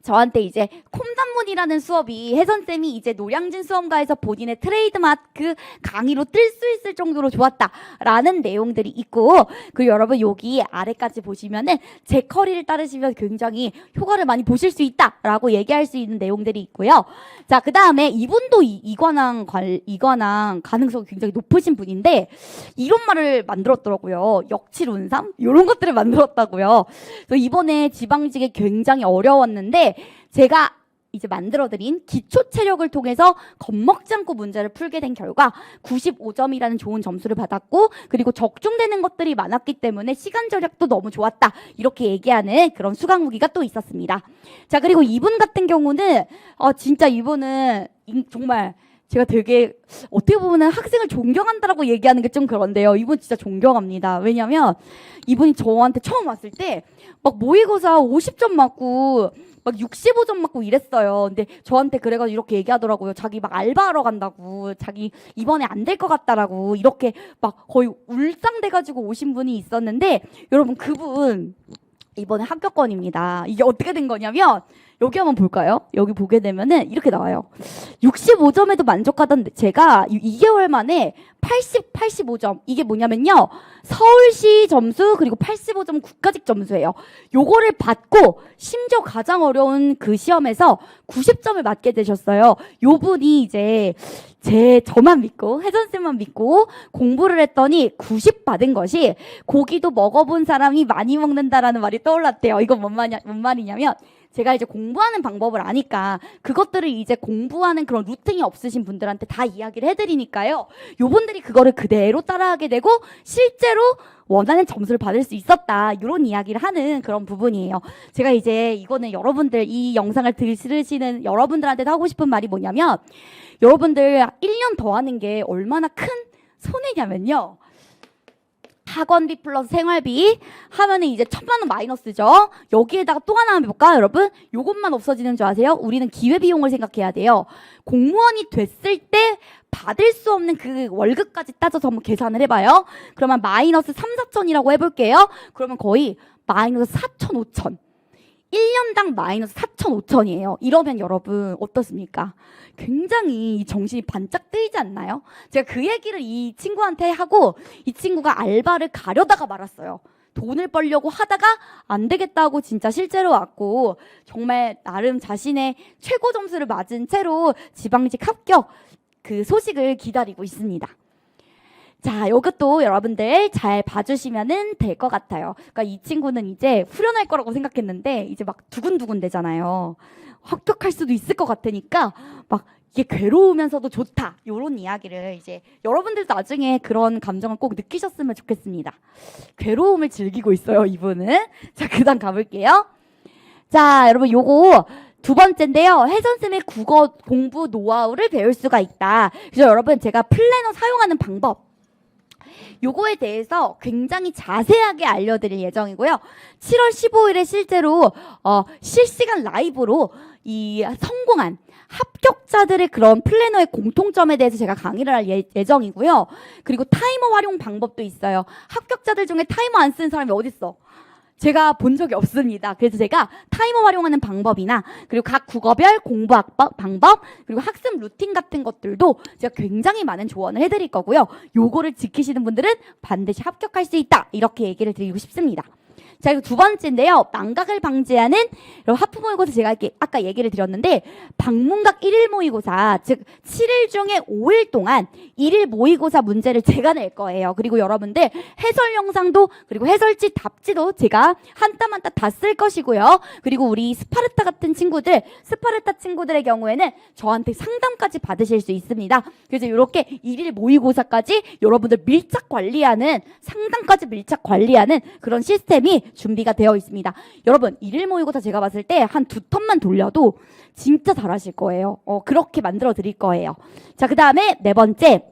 [SPEAKER 1] 저한테 이제 콤단문이라는 수업이 혜선쌤이 이제 노량진 수험가에서 본인의 트레이드마크 강의로 뜰 수 있을 정도로 좋았다라는 내용들이 있고 그리고 여러분 여기 아래까지 보시면은 제 커리를 따르시면 굉장히 효과를 많이 보실 수 있다라고 얘기할 수 있는 내용들이 있고요. 자, 그 다음에 이분도 이관왕 가능성이 굉장히 높으신 분인데 이런 말을 만들었더라고요. 역칠운삼? 이런 것들을 만들었다고요. 그래서 이번에 지방직에 굉장히 어려웠는데 제가 이제 만들어드린 기초 체력을 통해서 겁먹지 않고 문제를 풀게 된 결과 95점이라는 좋은 점수를 받았고 그리고 적중되는 것들이 많았기 때문에 시간 절약도 너무 좋았다 이렇게 얘기하는 그런 수강 후기가 또 있었습니다. 자, 그리고 이분 같은 경우는 진짜 이분은 정말 제가 되게 어떻게 보면 학생을 존경한다라고 얘기하는 게 좀 그런데요. 이분 진짜 존경합니다. 왜냐면 이분이 저한테 처음 왔을 때 막 모의고사 50점 맞고 막 65점 맞고 이랬어요. 근데 저한테 그래가지고 이렇게 얘기하더라고요. 자기 막 알바하러 간다고, 자기 이번에 안 될 것 같다라고 이렇게 막 거의 울상돼가지고 오신 분이 있었는데 여러분 그분 이번에 합격권입니다. 이게 어떻게 된 거냐면 여기 한번 볼까요? 여기 보게 되면은 이렇게 나와요. 65점에도 만족하던 제가 2개월 만에 85점. 이게 뭐냐면요. 서울시 점수 그리고 85점 국가직 점수예요. 요거를 받고 심지어 가장 어려운 그 시험에서 90점을 맞게 되셨어요. 요 분이 이제 저만 믿고 혜선쌤만 믿고 공부를 했더니 90 받은 것이 고기도 먹어본 사람이 많이 먹는다라는 말이 떠올랐대요. 이건 뭔 말이냐면 제가 이제 공부하는 방법을 아니까 그것들을 이제 공부하는 그런 루틴이 없으신 분들한테 다 이야기를 해드리니까요. 요분들이 그거를 그대로 따라하게 되고 실제로 원하는 점수를 받을 수 있었다. 이런 이야기를 하는 그런 부분이에요. 제가 이제 이거는 여러분들 이 영상을 들으시는 여러분들한테도 하고 싶은 말이 뭐냐면 여러분들 1년 더 하는 게 얼마나 큰 손해냐면요. 학원비 플러스 생활비 하면은 이제 1,000만 원 마이너스죠. 여기에다가 또 하나 해볼까요, 여러분? 요것만 없어지는 줄 아세요? 우리는 기회비용을 생각해야 돼요. 공무원이 됐을 때 받을 수 없는 그 월급까지 따져서 한번 계산을 해봐요. 그러면 마이너스 3, 4천이라고 해볼게요. 그러면 거의 마이너스 4천, 5천. 1년당 마이너스 4천, 5천이에요. 이러면 여러분 어떻습니까? 굉장히 정신이 반짝 뜨이지 않나요? 제가 그 얘기를 이 친구한테 하고 이 친구가 알바를 가려다가 말았어요. 돈을 벌려고 하다가 안 되겠다고 진짜 실제로 왔고 정말 나름 자신의 최고 점수를 맞은 채로 지방직 합격 그 소식을 기다리고 있습니다. 자, 이것도 여러분들 잘 봐주시면 될 것 같아요. 그러니까 이 친구는 이제 후련할 거라고 생각했는데 이제 막 두근두근 되잖아요. 합격할 수도 있을 것 같으니까 막 이게 괴로우면서도 좋다. 이런 이야기를 이제 여러분들도 나중에 그런 감정을 꼭 느끼셨으면 좋겠습니다. 괴로움을 즐기고 있어요, 이분은. 자, 그다음 가볼게요. 자, 여러분 요거 두 번째인데요. 혜선쌤의 국어 공부 노하우를 배울 수가 있다. 그래서 여러분 제가 플래너 사용하는 방법 요거에 대해서 굉장히 자세하게 알려드릴 예정이고요. 7월 15일에 실제로 실시간 라이브로 이 성공한 합격자들의 그런 플래너의 공통점에 대해서 제가 강의를 할 예정이고요. 그리고 타이머 활용 방법도 있어요. 합격자들 중에 타이머 안 쓰는 사람이 어딨어? 제가 본 적이 없습니다. 그래서 제가 타이머 활용하는 방법이나 그리고 각 국어별 공부 방법 그리고 학습 루틴 같은 것들도 제가 굉장히 많은 조언을 해드릴 거고요. 요거를 지키시는 분들은 반드시 합격할 수 있다. 이렇게 얘기를 드리고 싶습니다. 자, 그리고 두 번째인데요. 망각을 방지하는 하프 모의고사 제가 이렇게 아까 얘기를 드렸는데 방문각 1일 모의고사 즉 7일 중에 5일 동안 1일 모의고사 문제를 제가 낼 거예요. 그리고 여러분들 해설 영상도 그리고 해설지 답지도 제가 한 땀 한 땀 다 쓸 것이고요. 그리고 우리 스파르타 같은 친구들 스파르타 친구들의 경우에는 저한테 상담까지 받으실 수 있습니다. 그래서 이렇게 1일 모의고사까지 여러분들 밀착 관리하는 상담까지 밀착 관리하는 그런 시스템이 준비가 되어 있습니다. 여러분 1일 모의고사 제가 봤을 때 한 2턴만 돌려도 진짜 잘하실 거예요. 그렇게 만들어 드릴 거예요. 자, 그 다음에 네 번째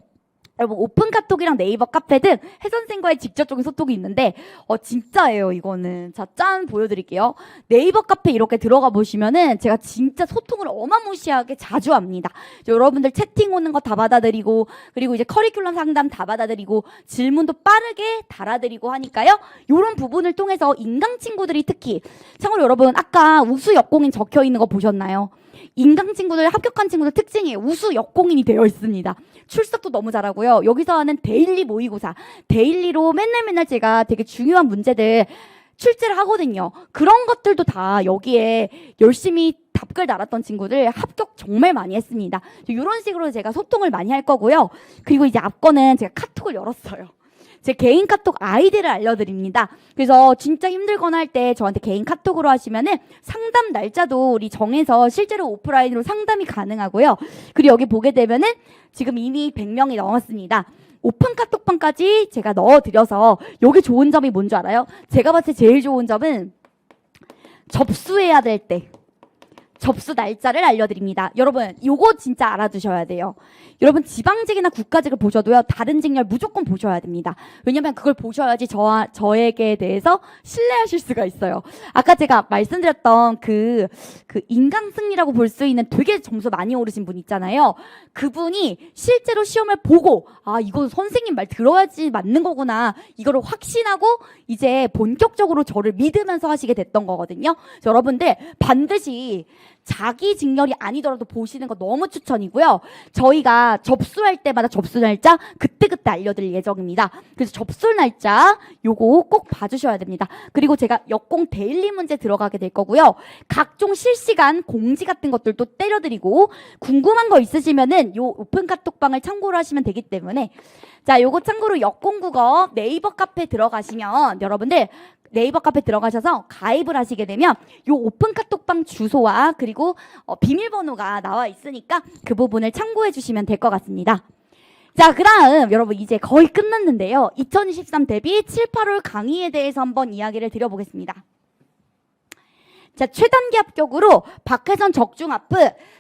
[SPEAKER 1] 여러분 오픈 카톡이랑 네이버 카페 등 혜선생과의 직접적인 소통이 있는데 진짜예요 이거는. 자, 짠 보여드릴게요. 네이버 카페 이렇게 들어가 보시면은 제가 진짜 소통을 어마무시하게 자주 합니다. 여러분들 채팅 오는 거 다 받아드리고 그리고 이제 커리큘럼 상담 다 받아드리고 질문도 빠르게 달아드리고 하니까요. 이런 부분을 통해서 인강 친구들이 특히 참고로 여러분 아까 우수 역공인 적혀 있는 거 보셨나요? 인강 친구들 합격한 친구들 특징이 우수 역공인이 되어 있습니다. 출석도 너무 잘하고요. 여기서 하는 데일리 모의고사 데일리로 맨날 제가 되게 중요한 문제들 출제를 하거든요. 그런 것들도 다 여기에 열심히 답글 달았던 친구들 합격 정말 많이 했습니다. 이런 식으로 제가 소통을 많이 할 거고요. 그리고 이제 앞거는 제가 카톡을 열었어요. 제 개인 카톡 아이디를 알려드립니다. 그래서 진짜 힘들거나 할 때 저한테 개인 카톡으로 하시면은 상담 날짜도 우리 정해서 실제로 오프라인으로 상담이 가능하고요. 그리고 여기 보게 되면은 지금 이미 100명이 넘었습니다. 오픈 카톡방까지 제가 넣어드려서 여기 좋은 점이 뭔 줄 알아요? 제가 봤을 때 제일 좋은 점은 접수해야 될 때 접수 날짜를 알려드립니다. 여러분 요거 진짜 알아두셔야 돼요. 여러분 지방직이나 국가직을 보셔도요. 다른 직렬 무조건 보셔야 됩니다. 왜냐면 그걸 보셔야지 저에게 대해서 신뢰하실 수가 있어요. 아까 제가 말씀드렸던 그 인강승리라고 볼 수 있는 되게 점수 많이 오르신 분 있잖아요. 그분이 실제로 시험을 보고 이거 선생님 말 들어야지 맞는 거구나. 이거를 확신하고 이제 본격적으로 저를 믿으면서 하시게 됐던 거거든요. 여러분들 반드시 자기 직렬이 아니더라도 보시는 거 너무 추천이고요. 저희가 접수할 때마다 접수 날짜 그때그때 알려드릴 예정입니다. 그래서 접수 날짜 요거 꼭 봐주셔야 됩니다. 그리고 제가 역공 데일리 문제 들어가게 될 거고요. 각종 실시간 공지 같은 것들도 때려드리고 궁금한 거 있으시면은 요 오픈 카톡방을 참고로 하시면 되기 때문에 자, 요거 참고로 역공국어 네이버 카페 들어가시면 여러분들 네이버 카페 들어가셔서 가입을 하시게 되면 요 오픈 카톡방 주소와 그리고 비밀번호가 나와 있으니까 그 부분을 참고해 주시면 될 것 같습니다. 자, 그 다음 여러분 이제 거의 끝났는데요. 2023 대비 7, 8월 강의에 대해서 한번 이야기를 드려보겠습니다. 자, 최단기 합격으로 박혜선 적중하프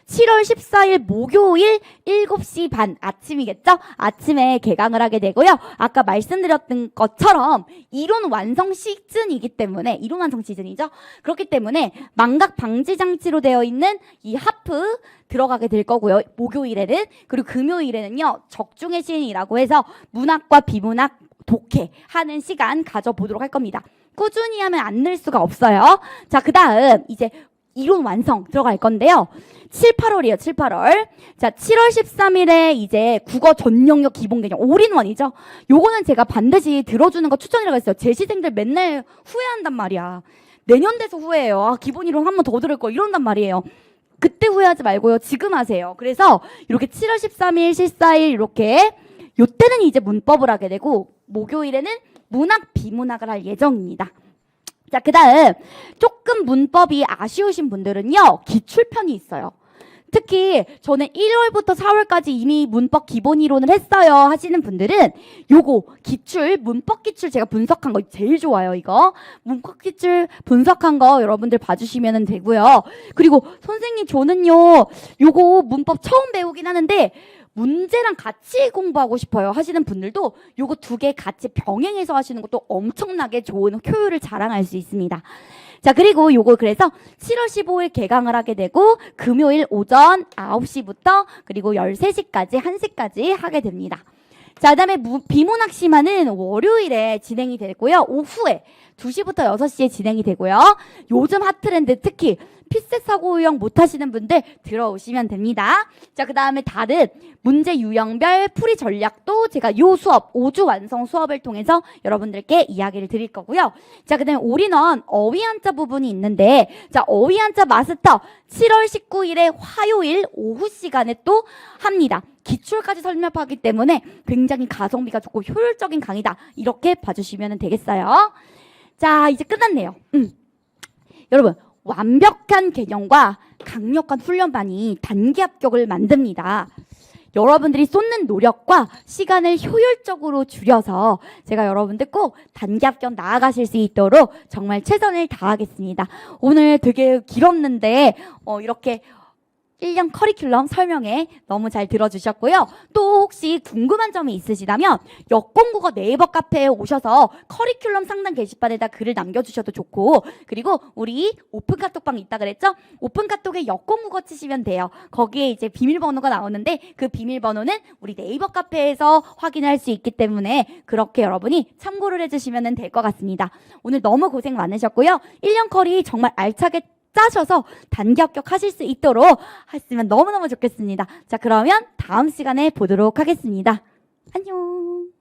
[SPEAKER 1] 7월 14일 목요일 7시 반 아침이겠죠? 아침에 개강을 하게 되고요. 아까 말씀드렸던 것처럼 이론 완성 시즌이기 때문에 이론 완성 시즌이죠. 그렇기 때문에 망각 방지 장치로 되어 있는 이 하프 들어가게 될 거고요. 목요일에는. 그리고 금요일에는요. 적중의 시인이라고 해서 문학과 비문학 독해 하는 시간 가져보도록 할 겁니다. 꾸준히 하면 안 늘 수가 없어요. 자, 그 다음 이제 이론 완성 들어갈 건데요. 7, 8월이에요. 7, 8월. 자, 7월 13일에 이제 국어 전 영역 기본 개념 올인원이죠. 요거는 제가 반드시 들어주는 거 추천이라고 했어요. 제시생들 맨날 후회한단 말이야. 내년 돼서 후회해요. 아, 기본 이론 한 번 더 들을 거 이런단 말이에요. 그때 후회하지 말고요. 지금 하세요. 그래서 이렇게 7월 13일, 14일 이렇게 요때는 이제 문법을 하게 되고 목요일에는 문학, 비문학을 할 예정입니다. 자, 그 다음 조금 문법이 아쉬우신 분들은요. 기출편이 있어요. 특히 저는 1월부터 4월까지 이미 문법 기본 이론을 했어요 하시는 분들은 요거 기출, 문법 기출 제가 분석한 거 제일 좋아요. 이거 문법 기출 분석한 거 여러분들 봐주시면 되고요. 그리고 선생님 저는요 요거 문법 처음 배우긴 하는데 문제랑 같이 공부하고 싶어요 하시는 분들도 요거 두 개 같이 병행해서 하시는 것도 엄청나게 좋은 효율을 자랑할 수 있습니다. 자, 그리고 요거 그래서 7월 15일 개강을 하게 되고 금요일 오전 9시부터 그리고 13시까지 1시까지 하게 됩니다. 자, 그다음에 비문학 심화는 월요일에 진행이 되고요. 오후에 2시부터 6시에 진행이 되고요. 요즘 핫트렌드 특히 피셋 사고 유형 못 하시는 분들 들어오시면 됩니다. 자, 그 다음에 다른 문제 유형별 풀이 전략도 제가 요 수업 5주 완성 수업을 통해서 여러분들께 이야기를 드릴 거고요. 자, 그 다음에 올인원 어휘 한자 부분이 있는데 자, 어휘 한자 마스터 7월 19일에 화요일 오후 시간에 또 합니다. 기출까지 설명하기 때문에 굉장히 가성비가 좋고 효율적인 강의다. 이렇게 봐주시면 되겠어요. 자, 이제 끝났네요. 여러분 완벽한 개념과 강력한 훈련반이 단기 합격을 만듭니다. 여러분들이 쏟는 노력과 시간을 효율적으로 줄여서 제가 여러분들 꼭 단기 합격 나아가실 수 있도록 정말 최선을 다하겠습니다. 오늘 되게 길었는데 이렇게 1년 커리큘럼 설명회 너무 잘 들어주셨고요. 또 혹시 궁금한 점이 있으시다면 역공국어 네이버 카페에 오셔서 커리큘럼 상담 게시판에다 글을 남겨주셔도 좋고 그리고 우리 오픈 카톡방 있다 그랬죠? 오픈 카톡에 역공국어 치시면 돼요. 거기에 이제 비밀번호가 나오는데 그 비밀번호는 우리 네이버 카페에서 확인할 수 있기 때문에 그렇게 여러분이 참고를 해주시면 될 것 같습니다. 오늘 너무 고생 많으셨고요. 1년 커리 정말 알차게 짜셔서 단기 합격하실 수 있도록 했으면 너무너무 좋겠습니다. 자, 그러면 다음 시간에 보도록 하겠습니다. 안녕.